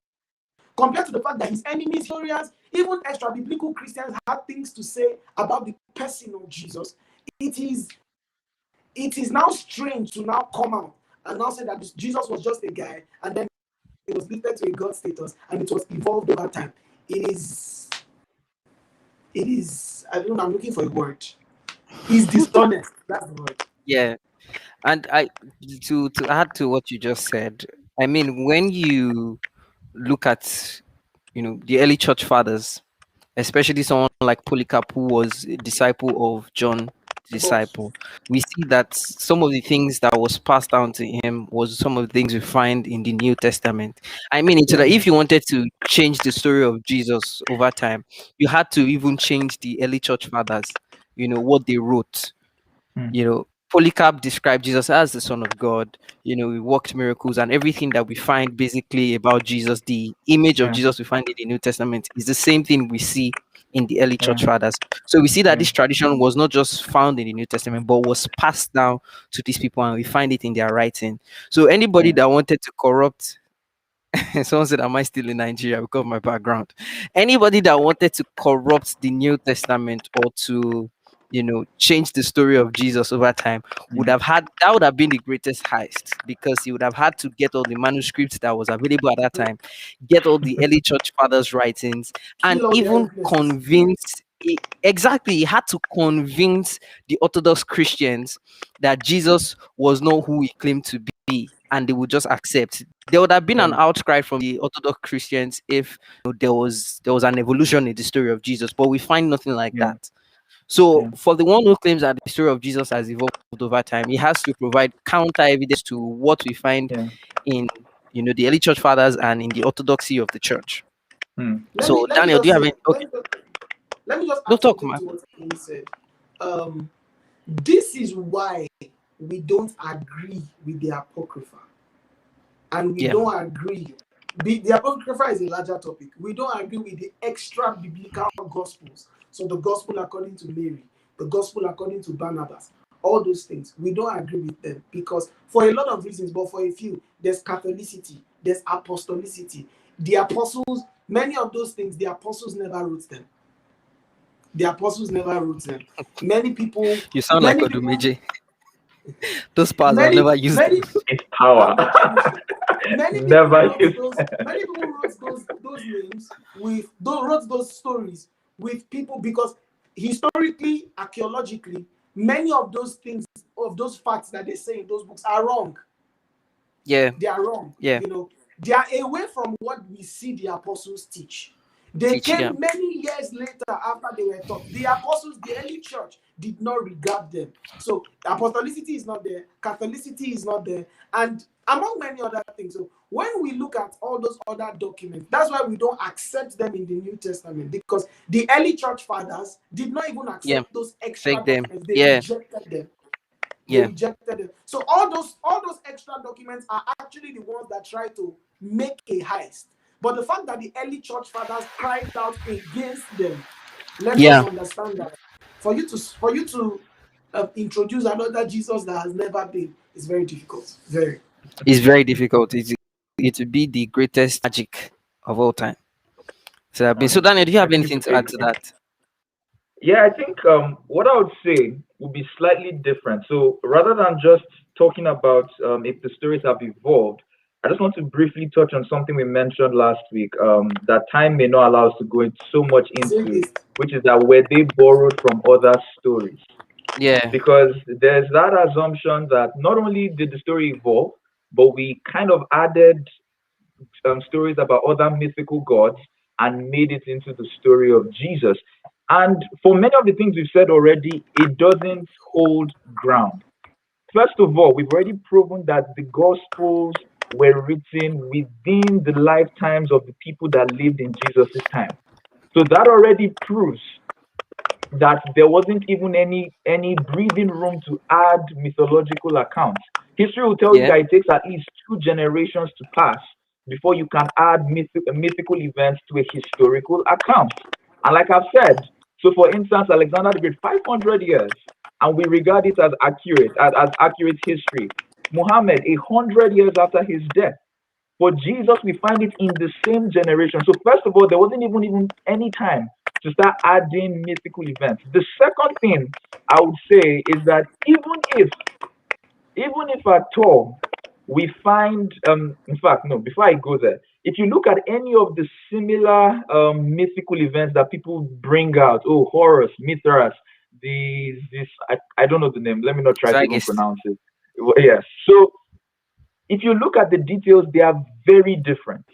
compared to the fact that his enemies, historians, even extra biblical Christians had things to say about the person of Jesus, it is now strange to now come out and now say that Jesus was just a guy and then it was lifted to a God status and it was evolved over time. I don't know, I'm looking for a word. It's dishonest. That's the word. yeah. And to add to what you just said, I mean, when you look at the early church fathers, especially someone like Polycarp, who was a disciple of John the Boss. disciple. We see that some of the things that was passed down to him was some of the things we find in the New Testament. I mean, into Yeah. that, if you wanted to change the story of Jesus over time, you had to even change the early church fathers, what they wrote. Mm. Polycarp described Jesus as the Son of God. He worked miracles, and everything that we find basically about Jesus, the image of Yeah. Jesus we find in the New Testament, is the same thing we see in the early Yeah. church fathers. So we see that Yeah. this tradition was not just found in the New Testament, but was passed down to these people, and we find it in their writing. So anybody Yeah. that wanted to corrupt, someone said, "Am I still in Nigeria because of my background?" Anybody that wanted to corrupt the New Testament or to, change the story of Jesus over time would Mm. have had that would have been the greatest heist, because he would have had to get all the manuscripts that was available at that time, get all the early church fathers' writings, and Kill all the even eyewitnesses. convince. Exactly, he had to convince the Orthodox Christians that Jesus was not who he claimed to be, and they would just accept. There would have been an Yeah. outcry from the Orthodox Christians if there was an evolution in the story of Jesus, but we find nothing like Yeah. that. So Yeah. for the one who claims that the story of Jesus has evolved over time, he has to provide counter evidence to what we find Yeah. in the early church fathers and in the orthodoxy of the church. Mm. Let me So let me Daniel, do just you have say any? Okay, let me just no add talk, something man. to what he said. Um, this is why we don't agree with the Apocrypha, and we Yeah, don't agree. The Apocrypha is a larger topic. We don't agree with the extra biblical gospels. So the gospel according to Mary, the gospel according to Barnabas, all those things. We don't agree with them because for a lot of reasons, but for a few, there's Catholicity, there's apostolicity. The apostles, many of those things, the apostles never wrote them. The apostles never wrote them. Many people, you sound like many people, Odumeje. Those parts I've never used them. many It's power. I've never used them. Many people Never wrote use. those. Many people wrote those names with wrote those stories with people because historically, archaeologically, many of those things, of those facts that they say in those books are wrong. Yeah, They are wrong. yeah, They are away from what we see the apostles teach. They teach. Yeah, came many years later after they were taught. The apostles, the early church, did not regard them. So apostolicity is not there, Catholicity is not there, and among many other things. So when we look at all those other documents, that's why we don't accept them in the New Testament, because the early church fathers did not even yeah. accept those extra Take them. documents. They Yeah, rejected them. They yeah. rejected it. So all those extra documents are actually the ones that try to make a heist. But the fact that the early church fathers cried out against them lets us Yeah, understand that for you to introduce another Jesus that has never been is very difficult. Very. it's very difficult. It would be the greatest magic of all time. So Daniel, do you I have think it's anything to add to crazy. that? Yeah, I think what I would say would be slightly different. So rather than just talking about if the stories have evolved, I just want to briefly touch on something we mentioned last week that time may not allow us to go so much Say into, this. which is that where they borrowed from other stories. Yeah, Because there's that assumption that not only did the story evolve, but we kind of added stories about other mythical gods and made it into the story of Jesus. And for many of the things we've said already, it doesn't hold ground. First of all, we've already proven that the Gospels were written within the lifetimes of the people that lived in Jesus' time. So that already proves that there wasn't even any breathing room to add mythological accounts. History will tell you yeah, that it takes at least 2 generations to pass before you can add mythical events to a historical account. And like I've said, so for instance, Alexander the Great, 500 years, and we regard it as accurate, as accurate history. Muhammad, 100 years after his death. For Jesus, we find it in the same generation. So first of all, there wasn't even any time to start adding mythical events. The second thing I would say is that even if at all we find in fact no, before I go there, if you look at any of the similar mythical events that people bring out, oh, Horus, Mithras, this I don't know the name, let me not try to even Zygist. pronounce it. Yes. So if you look at the details, they are very different.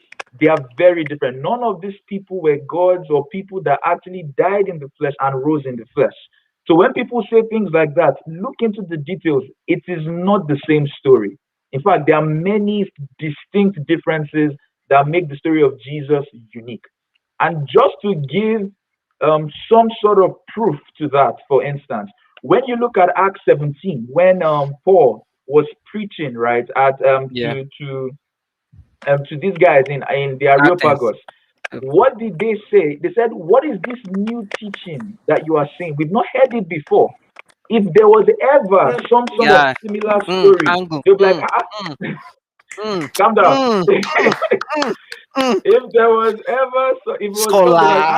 They are very different. None of these people were gods or people that actually died in the flesh and rose in the flesh. So when people say things like that, look into the details. It is not the same story. In fact, there are many distinct differences that make the story of Jesus unique. And just to give some sort of proof to that, for instance, when you look at Acts 17, when Paul was preaching, right, at Yeah. to these guys in the Athens. Areopagus, what did they say? They said, "What is this new teaching that you are saying? We've not heard it before." If there was ever Yes, some sort of Yeah. similar story, Angle. they'll be like, Mm, mm, calm down. mm, mm, mm, mm. If there was ever, so if it was something like,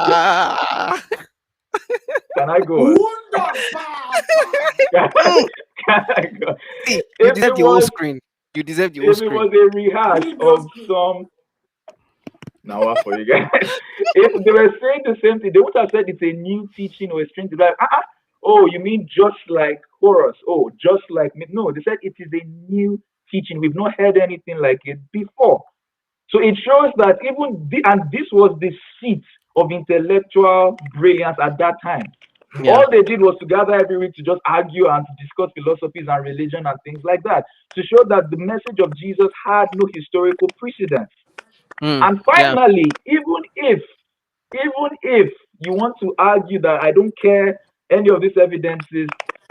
Scholar. can I go on? Wunda Papa. Can Mm. I go? See, you If deserve it the whole was, screen. You deserve the whole if it screen. was a rehash Read of those scripts. some, now what for you guys? If they were saying the same thing, they would have said it's a new teaching or a strange. Like, oh, you mean just like Horus? Oh, just like me? No, they said it is a new teaching. We've not heard anything like it before. So it shows that and this was the seat of intellectual brilliance at that time. Yeah. All they did was to gather every week to just argue and to discuss philosophies and religion and things like that, to show that the message of Jesus had no historical precedence. And Yeah. finally, even if you want to argue that I don't care any of these evidences,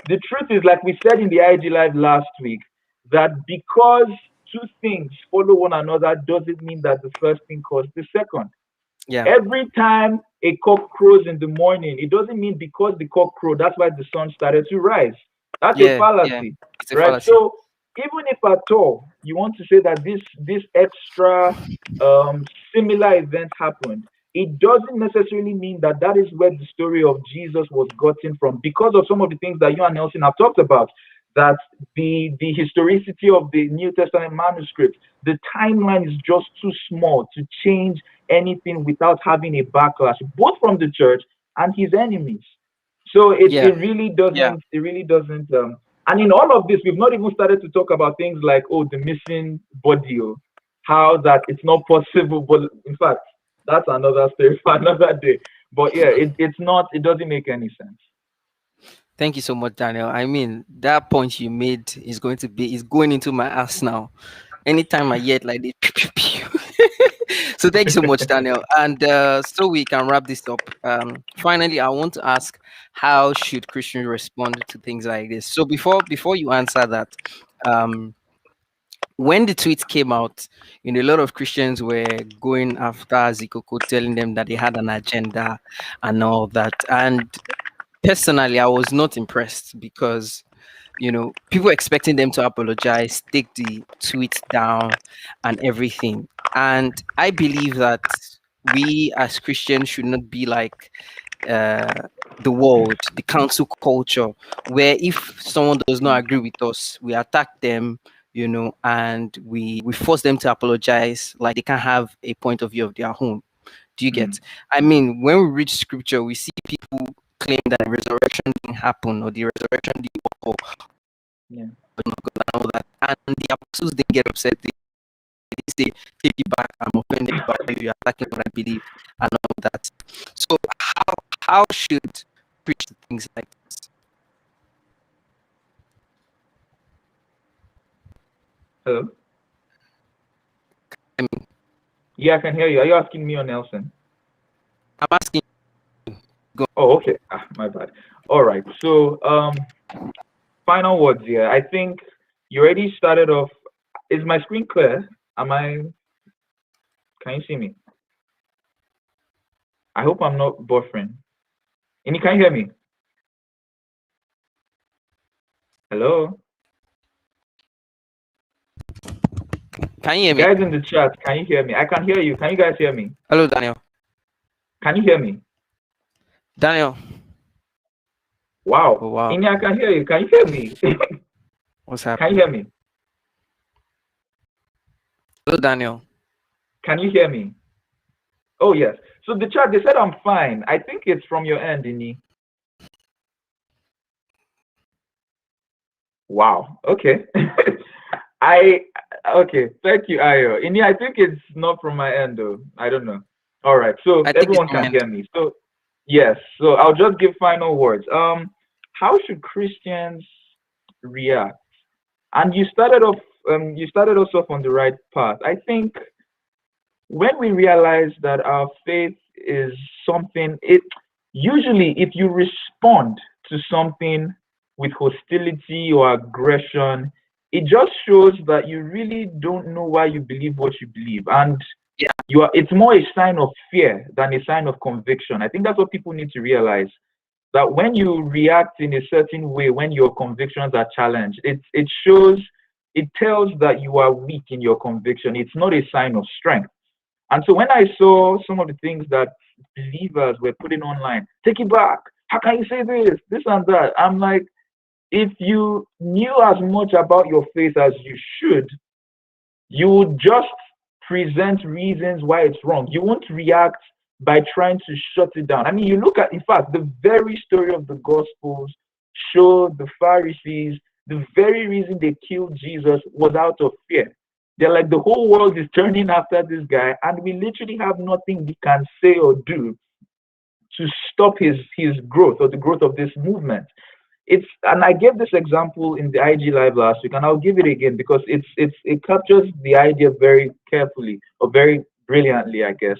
the truth is, like we said in the IG Live last week, that because two things follow one another doesn't mean that the first thing caused the second. Yeah. Every time a cock crows in the morning, it doesn't mean because the cock crowed, that's why the sun started to rise. That's a Yeah. Yeah. fallacy, It's a right? fallacy. So even if at all you want to say that this extra um, similar event happened, it doesn't necessarily mean that that is where the story of Jesus was gotten from, because of some of the things that you and Nelson have talked about. That the historicity of the New Testament manuscript, the timeline is just too small to change anything without having a backlash, both from the church and his enemies. So Yeah. Yeah. it really doesn't. And in all of this, we've not even started to talk about things like, oh, the missing body, or how that it's not possible. But in fact, that's another story for another day. But yeah, it's not. It doesn't make any sense. Thank you so much, Daniel. I mean, that point you made is going into my ass now. Anytime I hear it like this, pew, pew, pew. So thank you so much, Daniel. And so we can wrap this up. Finally, I want to ask, how should Christians respond to things like this? So before you answer that, um, when the tweet came out, a lot of Christians were going after Zikoko, telling them that they had an agenda and all that. And personally, I was not impressed because people expecting them to apologize, take the tweet down, and everything. And I believe that we as Christians should not be like uh, the world, the council culture, where if someone does not agree with us, we attack them, and we force them to apologize, like they can have a point of view of their own. Do you Mm, get? I mean, when we read scripture, we see people claim that the resurrection didn't happen or the resurrection didn't occur, yeah. and all that. And the apostles didn't get upset. They say, take it back, I'm offended by you attacking what I believe and all that. So how should preach things like this? Hello. I mean, Yeah, I can hear you. Are you asking me or Nelson? I'm asking, go. Oh, okay. My bad. All right. So, final words here. I think you already started off. Is my screen clear? Am I? Can you see me? I hope I'm not buffering. And you can hear me? Hello? Can you hear me? Guys in the chat, can you hear me? I can hear you. Can you guys hear me? Hello, Daniel. Can you hear me? Daniel. Wow. Oh, wow. Inya, I can hear you. Can you hear me? What's Can you happening? hear me? Hello, Daniel. Can you hear me? Oh, yes. So the chat, they said I'm fine. I think it's from your end, Ini. Wow. Okay. I okay. Thank you, Ayo. Ini, I think it's not from my end though. I don't know. All right. So I think it's everyone can meant. hear me. So yes. So I'll just give final words. How should Christians react? And you started us off on the right path. I think when we realize that our faith is something, it usually, if you respond to something with hostility or aggression, it just shows that you really don't know why you believe what you believe, and Yeah. it's more a sign of fear than a sign of conviction. I think that's what people need to realize, that when you react in a certain way, when your convictions are challenged, it shows, it tells that you are weak in your conviction. It's not a sign of strength. And so when I saw some of the things that believers were putting online, take it back. How can you say this and that? I'm like, if you knew as much about your faith as you should, you would just present reasons why it's wrong. You won't react by trying to shut it down. I mean, you look at, in fact, the very story of the Gospels show the Pharisees, the very reason they killed Jesus was out of fear. They're like, the whole world is turning after this guy, and we literally have nothing we can say or do to stop his growth or the growth of this movement. It's, and I gave this example in the IG live last week, and I'll give it again because it captures the idea very carefully, or very brilliantly, I guess.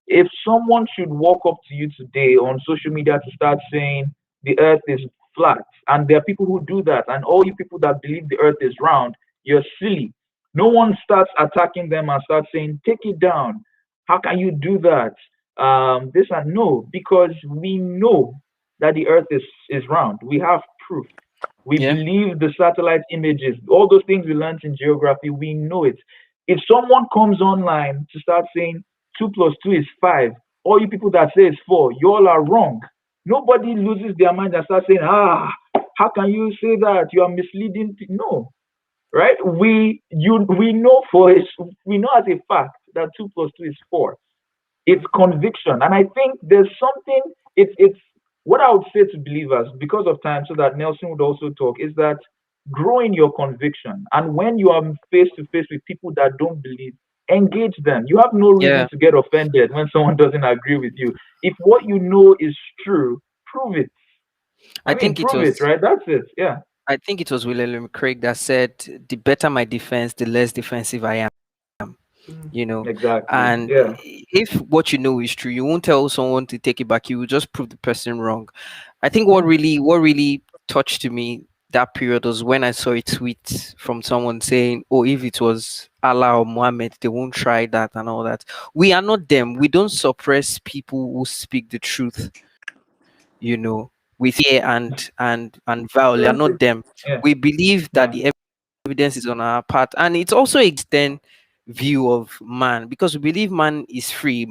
If someone should walk up to you today on social media to start saying the earth is flat, and there are people who do that, and all you people that believe the earth is round, you're silly. No one starts attacking them and starts saying, take it down. How can you do that? This and no, because we know that the earth is round. We have proof. We Yeah. believe the satellite images, all those things we learned in geography, we know it. If someone comes online to start saying 2 plus 2 is 5, all you people that say it's 4, you all are wrong. Nobody loses their mind and starts saying, how can you say that? You are misleading. No, right? We know we know as a fact that 2 plus 2 is 4. It's conviction. And I think there's something, it's what I would say to believers, because of time, so that Nelson would also talk, is that grow in your conviction. And when you are face to face with people that don't believe, engage them. You have no reason Yeah. to get offended when someone doesn't agree with you. If what you know is true, prove it. I I mean, think it prove it, was right? That's it. Yeah. I think it was William Craig that said, "The better my defense, the less defensive I am." Mm. You know, Exactly. and Yeah. if what you know is true, you won't tell someone to take it back. You will just prove the person wrong. I think Yeah. what really touched me that period was when I saw a tweet from someone saying, "Oh, if it was Allah or Muhammad, they won't try that and all that." We are not them. We don't suppress people who speak the truth, with fear and violence. We are Yes, not them. Yeah. We believe that Yeah. the evidence is on our part, and it's also extend view of man, because we believe man is free.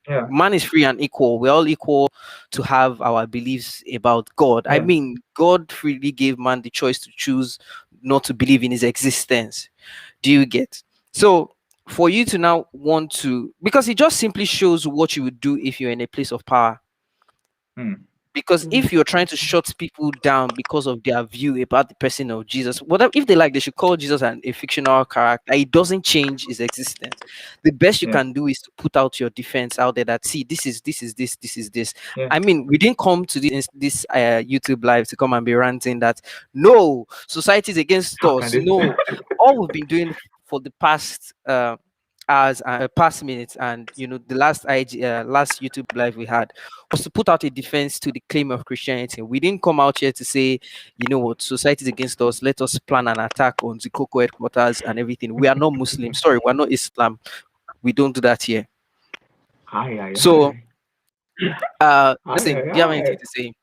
Yeah. Man is free and equal. We're all equal to have our beliefs about God. I Yeah. mean, God freely gave man the choice to choose not to believe in his existence. Do you get? So for you to now want to, because it just simply shows what you would do if you're in a place of power. Hmm. Because mm, if you're trying to shut people down because of their view about the person of Jesus, whatever, if they like, they should call Jesus a fictional character. It doesn't change his existence. The best you Yeah. can do is to put out your defense out there that, see, this is this. Yeah. I mean, we didn't come to this YouTube live to come and be ranting that no, society is against How can us. this? No, all we've been doing for the past hours, past minutes, and the last YouTube live we had was to put out a defense to the claim of Christianity. We didn't come out here to say, you know what, society is against us. Let us plan an attack on the Coco headquarters and everything. We are not Muslims. Sorry, we're not Islam. We don't do that here. Hi, hi, So, hi. Hi, listen, hi, do you have anything hi. to say?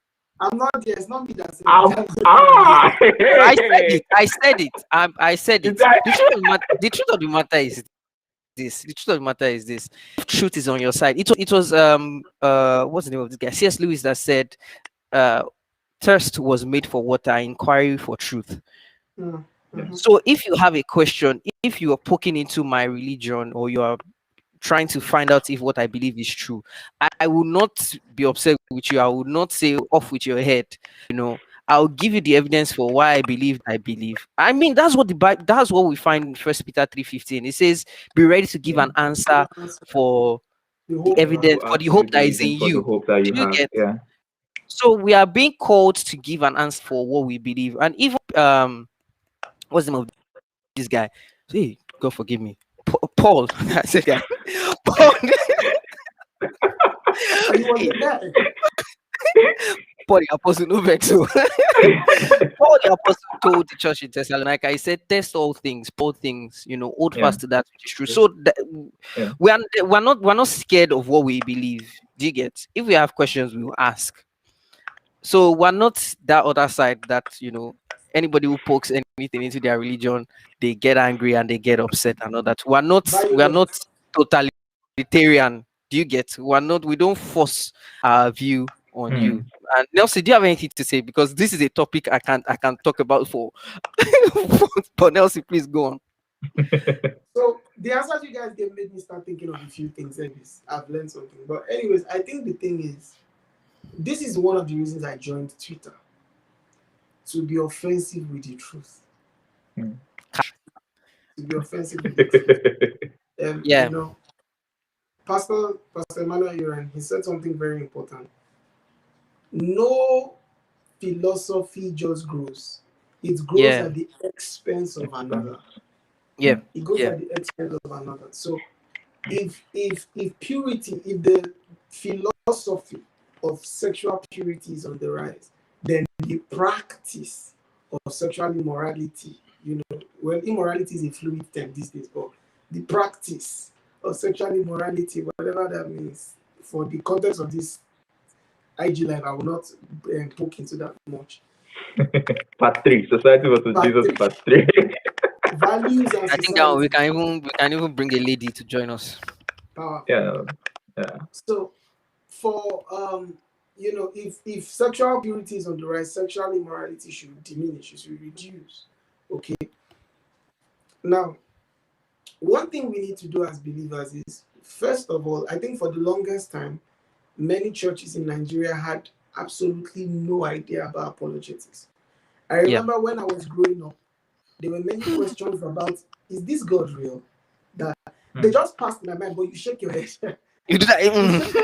I'm not there. It's not me that said it. Um, ah, No, I said it. I said it. I said is it. that? The truth of the matter is this. The truth of the matter is this. If truth is on your side, it was what's the name of this guy? C.S. Lewis that said, uh thirst was made for water, inquiry for truth. Mm, mhm. Yes. So if you have a question, if you are poking into my religion, or you are trying to find out if what I believe is true, I will not be upset with you. I will not say off with your head. You know, I'll give you the evidence for why I believe I believe. I mean, that's what the Bible, that's what we find in First Peter 3:15. It says, "Be ready to give Yeah. an answer for The the hope you have. evidence, For for the hope absolute that is reason in for the you." hope that you Do you have. get? Yeah. So we are being called to give an answer for what we believe, and even what's the name of this guy? Hey, God forgive me, Paul. I said guy, Paul. And he was Hey, the guy. Paul the apostle, no vex. So Paul the apostle told the church in Thessalonica, he said, "Test all things, hold Yeah. fast to that which is true." So that, Yeah. we're not scared of what we believe. Do you get? If we have questions, we will ask. So we're not that other side that anybody who pokes anything into their religion, they get angry and they get upset and all that. We are not Violent. totalitarian. Do you get? We don't force our view on you. Mm. And Nelson, do you have anything to say? Because this is a topic I can talk about for but Nelson, please go on. So the answers you guys gave made me start thinking of a few things. Anyways, I've learned something. But anyways, I think the thing is, this is one of the reasons I joined Twitter, to be offensive with the truth. Mm. To be offensive with the truth. Yeah, Pastor Emmanuel Uran, he said something very important. No philosophy just grows. It grows yeah, at the expense of Expense. another. yeah, Yeah. It goes yeah, at the expense of another. So if purity, if the philosophy of sexual purity is on the rise, then the practice of sexual immorality, well, immorality is a fluid term these days, but the practice of sexual immorality, whatever that means, for the context of this IG live, I will not poke into that much. Part 3. Society versus Part Jesus. three, Part 3. values and I think that one we society, can even bring a lady to join us. powerful. Yeah. Yeah. So for if sexual purity is on the rise, sexual immorality should diminish, it should reduce. Okay. Now, one thing we need to do as believers is, first of all, I think for the longest time, many churches in Nigeria had absolutely no idea about apologetics. I Yeah. remember when I was growing up, there were many questions about, is this God real? That they Mm. just passed my mind, but you shake your head. You do that. You shake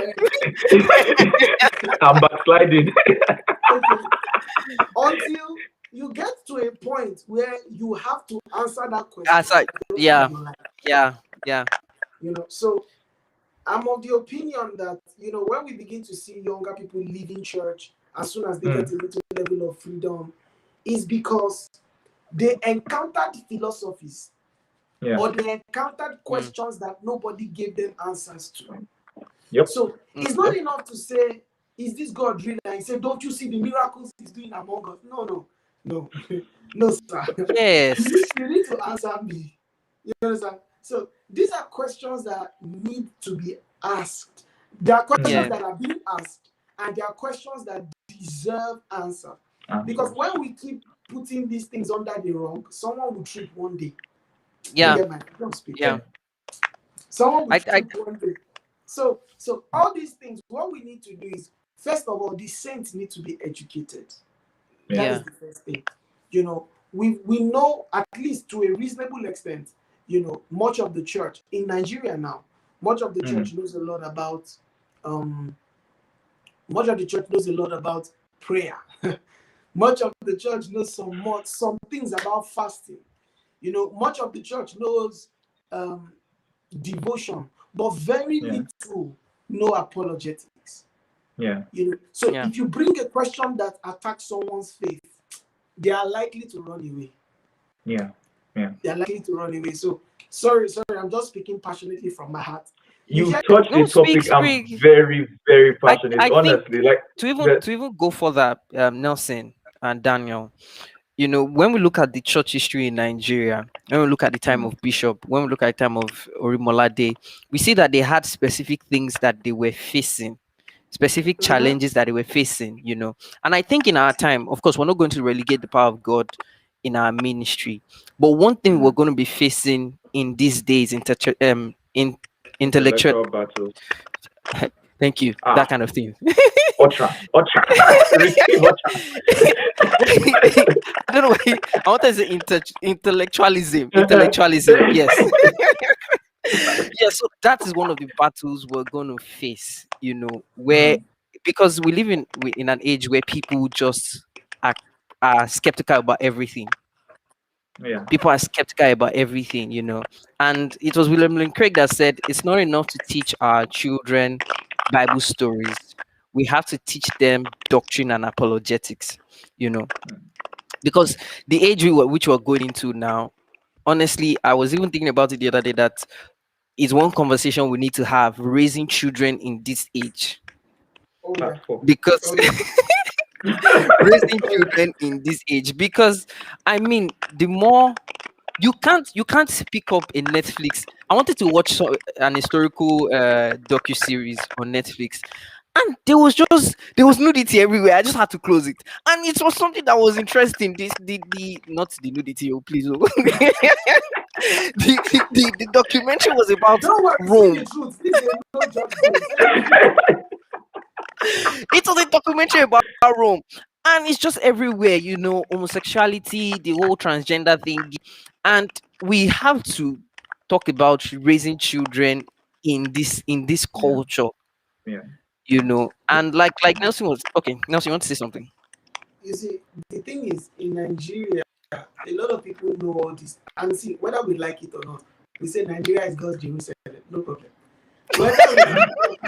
your head. I'm backsliding. Okay. Until you get to a point where you have to answer that question That's like, yeah, of your life. yeah, yeah, So I'm of the opinion that when we begin to see younger people leaving church as soon as they get Mm. a little level of freedom, is because they encountered philosophies Yeah. or they encountered mm, questions that nobody gave them answers to. Yep. So mm, it's not enough to say, is this God real? And he said, don't you see the miracles he's doing among us? No, no, sir. yes, You need to answer me. You understand? So these are questions that need to be asked. There are questions yeah, Mm. that are being asked, and there are questions that deserve answer. Because Answers. when we keep putting these things under the rug, someone will trip one day. You yeah, get my don't speak. yeah. Yeah. Someone will I trip one day. So all these things, what we need to do is, first of all, the saints need to be educated. That Yeah. is yeah, the first thing. We know, at least to a reasonable extent, much of the church in Nigeria now, much of the Mm. church knows a lot about um much of the church knows a lot about prayer. Much of the church knows some things about fasting. Much of the church knows um devotion, but very Yeah. little know apologetics. Yeah. So yeah. if you bring a question that attacks someone's faith, they are likely to run away. Yeah. Yeah. They are likely to run away. So sorry, I'm just speaking passionately from my heart. You You hear touched No, a speak, topic I'm speak. very, very passionate. I think Honestly, like to even the to even go for that, Nelson and Daniel. When we look at the church history in Nigeria, when we look at the time mm. of Bishop, when we look at the time of Orimolade, we see that they had specific things that they were facing, specific Mhm. challenges that they were facing. And I think in our time, of course, we're not going to relegate the power of God in our ministry, but one thing we're going to be facing in these days, in intellectual Intellectual battles. Thank you. Ah, That kind of thing. Ocha, Ocha, receive Ocha. I don't know why I want to say intellectualism. Intellectualism. Yes. Yeah. So that is one of the battles we're going to face. Where Mm, because we live in an age where people just are, are skeptical about everything. yeah, People are skeptical about everything. And it was William Lane Craig that said it's not enough to teach our children Bible stories. We have to teach them doctrine and apologetics. You know, because the age which we're going into now, honestly, I was even thinking about it the other day that is one conversation we need to have, raising children in this age. Oh yeah. platform. Because Oh yeah. raising children in this age, because I mean, the more you can't pick up a Netflix. I wanted to watch an historical docu series on Netflix, and there was nudity everywhere. I just had to close it, and it was something that was interesting. This the not the nudity, oh please, oh. The documentary was about Don't worry, see the Rome. truth. This is no judge zone. Say the truth. It was a documentary about Rome, and it's just everywhere. Homosexuality, the whole transgender thing, and we have to talk about raising children in this Yeah, culture. yeah. And like Nelson was okay. Nelson, you want to say something? You see, the thing is, in Nigeria, a lot of people know all this. And see, whether we like it or not, we say Nigeria is God's Jerusalem. No problem. Whether we like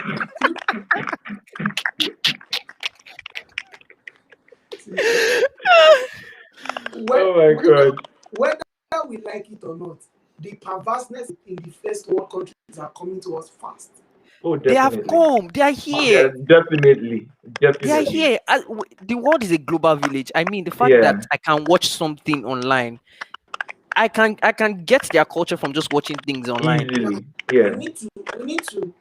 Oh my whether, God. whether we like it or not, the perverseness in the first world countries are coming to us fast. Oh, They have definitely. come. They are Yeah, here. definitely, They are definitely. here. The world is a global village. I mean, the fact Yeah, that I can watch something online, I can get their culture from just watching things online. Now, easily. we Yeah, need to we need to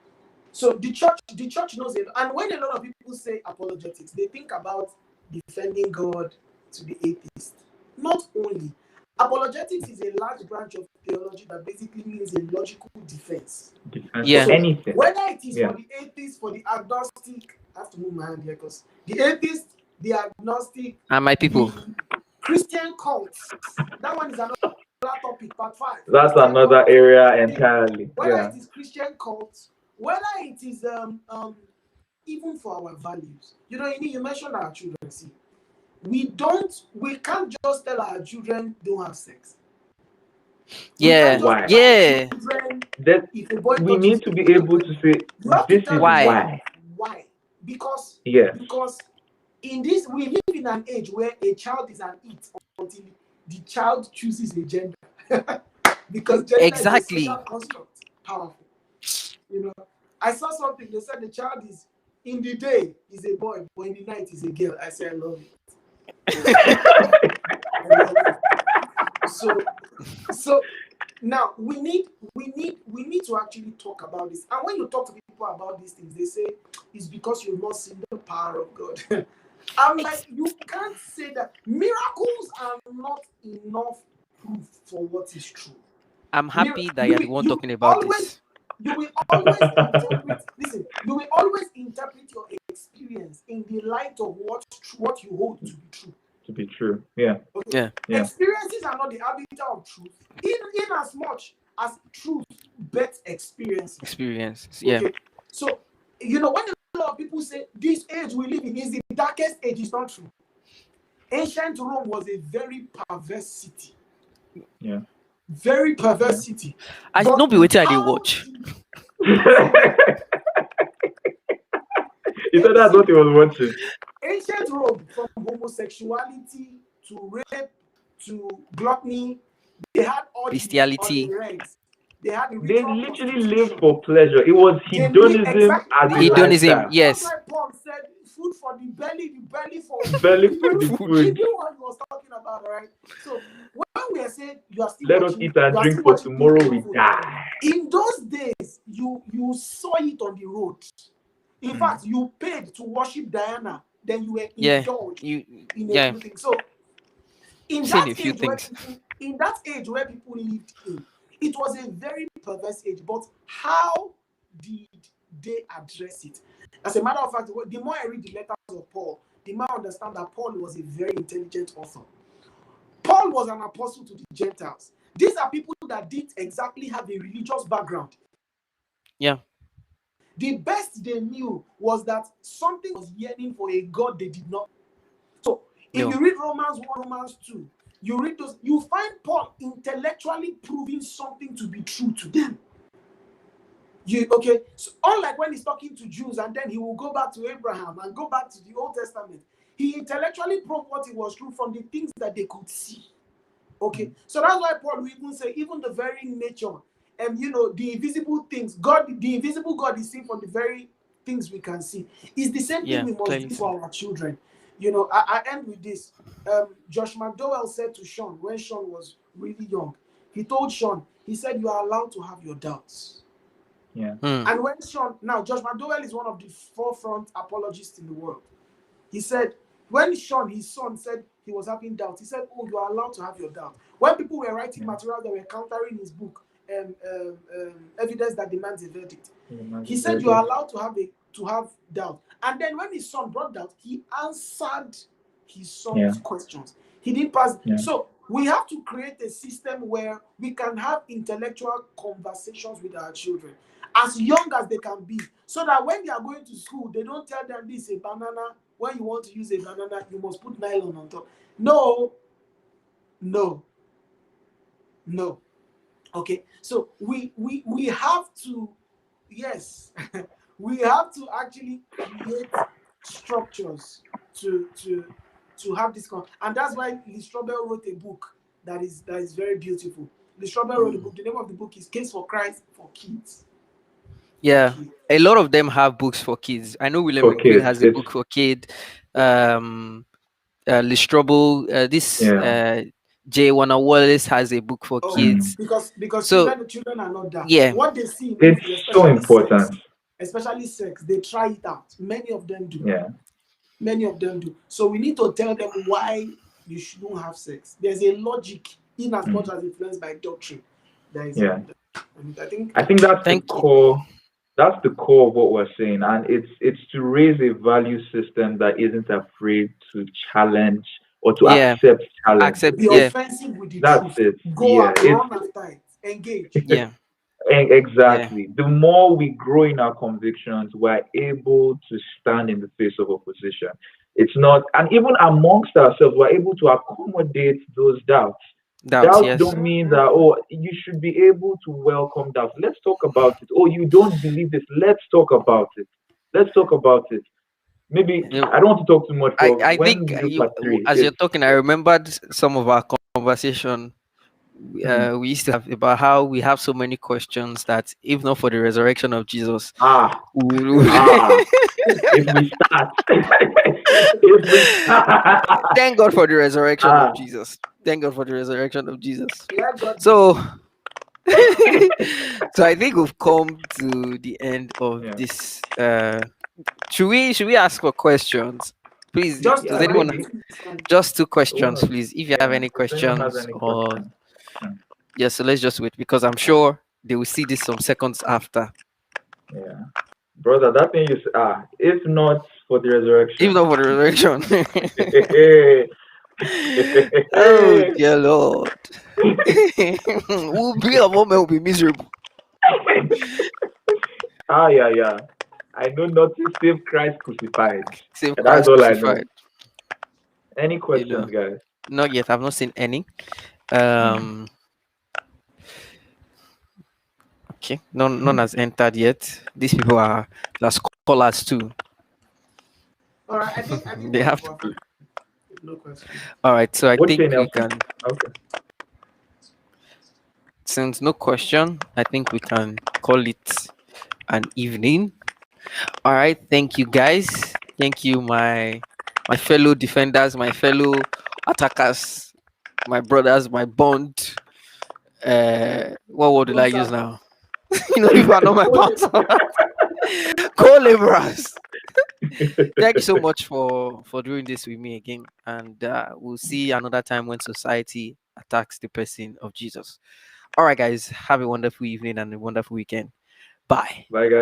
so the church knows it. And when a lot of people say apologetics, they think about defending God to the atheist. Not only apologetics is a large branch of theology that basically means a logical defense. defense for Yeah. So anything. whether it is Yeah, for the atheist, for the agnostic, I have to move my hand here because the atheist, the agnostic, And my people. the Christian cults, that one is another topic, part 5. that's Christian another cults. area entirely. Whether Yeah, it is Christian cults, whether it is even for our values. You mentioned our children. See, we can't just tell our children don't have sex. We can't Yeah. just why? tell our Yeah. children That if a boy we touches need to a be girl, able to say you have to this tell is the Why? child why. why. Because Yes, because in this we live in an age where a child is an it until the child chooses a gender. Because gender is a social Exactly. construct. Powerful. I saw something. They said the child is in the day is a boy, but in the night is a girl. I say I love it. I love it. So now we need to actually talk about this. And when you talk to people about these things, they say it's because you've not seen the power of God. I'm like, you can't say that miracles are not enough proof for what is true. I'm Mir- happy that you you're the will, one you talking about always this. you will always interpret. Listen, you will always interpret your experience in the light of what you hold to be true. to be true. Yeah, Okay, Yeah. yeah. experiences are not the arbiter of truth. In as much as truth bets experiences. Experiences. Yeah. Okay, so when a lot of people say this age we live in is the darkest age, is not true. Ancient Rome was a very perverse city. Yeah. Very Yeah. perverse city. I But not be waiting. I did how watch. He said that's what he was watching. ancient Rome, from homosexuality to rape to gluttony, they had orgies on the Bestiality. regs. They had the They ritual literally lived prostitution. for pleasure. It was They live hedonism exactly. as The a hedonism. lifestyle. That's Yes. why Paul said, "Food for the belly for food." Belly He for knew, the Food. he food. knew what he was talking about, right? So when we are saying you are still Let us watching, eat and you are drink still for watching tomorrow people we on food. die. In those days, you saw it on the road. In fact, you paid to worship Diana, then you were Yeah. indulged You. in a Yeah. few things. So in Seen that a few age where things. people in that age where people lived in, it was a very perverse age. But how did they address it. As a matter of fact, the more I read the letters of Paul, the more I understand that Paul was a very intelligent author. Paul was an apostle to the Gentiles. These are people that didn't exactly have a religious background. Yeah. The best they knew was that something was yearning for a God they did not. So if you read Romans 1, Romans 2, you read those, you find Paul intellectually proving something to be true to them. So unlike when he's talking to Jews and then he will go back to Abraham and go back to the Old Testament, he intellectually proved what it was true from the things that they could see. Okay, so that's why Paul will even say, even the very nature, and the invisible things, the invisible God is seen from the very things we can see. It's the same thing we must do for our children. I end with this. Josh McDowell said to Sean when Sean was really young, he told Sean, he said, you are allowed to have your doubts. Yeah. And when now Josh McDowell is one of the forefront apologists in the world. He said, when Sean, his son, said he was having doubts, he said, oh, you are allowed to have your doubts. When people were writing material that were countering his book, Evidence That Demands a Verdict, he said, you are allowed to have doubt. And then when his son brought doubt, he answered his son's questions. He didn't pass. So we have to create a system where we can have intellectual conversations with our children as young as they can be, so that when they are going to school, they don't tell them this is a banana. When you want to use a banana, you must put nylon on top. No. Okay, so we have to, yes, we have to actually create structures to have this and that's why Lee Strobel wrote a book that is very beautiful. Lee Strobel wrote a book. The name of the book is Case for Christ for Kids. Yeah, a lot of them have books for kids. I know William McQueen has a book for kid. Lee Strobel, Jay Warner Wallace has a book for kids. Because so, children are not that. Yeah, what they see in it's movies, so important. Especially sex, they try it out. Many of them do. Yeah. Many of them do. So we need to tell them why you shouldn't have sex. There's a logic in as much as influenced by doctrine. There is I think that's the core. That's the core of what we're saying, and it's to raise a value system that isn't afraid to challenge or to accept challenge. Be offensive with the that's truth. it. Go and run after it. Engage. Yeah. Exactly. The more we grow in our convictions, we're able to stand in the face of opposition. It's not, and even amongst ourselves, we're able to accommodate those doubts. Doubts don't mean that, oh, you should be able to welcome doubts. Let's talk about it. Oh, you don't believe this. Let's talk about it. Let's talk about it. Maybe I don't want to talk too much. I think as you're talking, I remembered some of our conversation we used to have about how we have so many questions that if not for the resurrection of Jesus, if we start, thank God for the resurrection of Jesus. Thank God for the resurrection of Jesus. So I think we've come to the end of this. Should we ask for questions? Please, does anyone just 2 questions, please? If you have any questions yes, so let's just wait because I'm sure they will see this some seconds after. Yeah. Brother, that thing is if not for the resurrection. If not for the resurrection. Oh dear Lord. We'll be a moment, will be miserable. Yeah. I know nothing save Christ crucified. Save Christ all crucified. I know. Any questions, guys? Not yet. I've not seen any. Okay, none has entered yet. These people are scholars too. All right, I think they have to. No question. All right, so I think we can. Okay. Since no question, I think we can call it an evening. All right, thank you guys. Thank you, my fellow defenders, my fellow attackers, my brothers, my bond. What word did I use now? You are not my boss. Co-laborers. Thank you so much for doing this with me again, and we'll see another time when society attacks the person of Jesus. All right, guys, have a wonderful evening and a wonderful weekend. Bye. Bye, guys.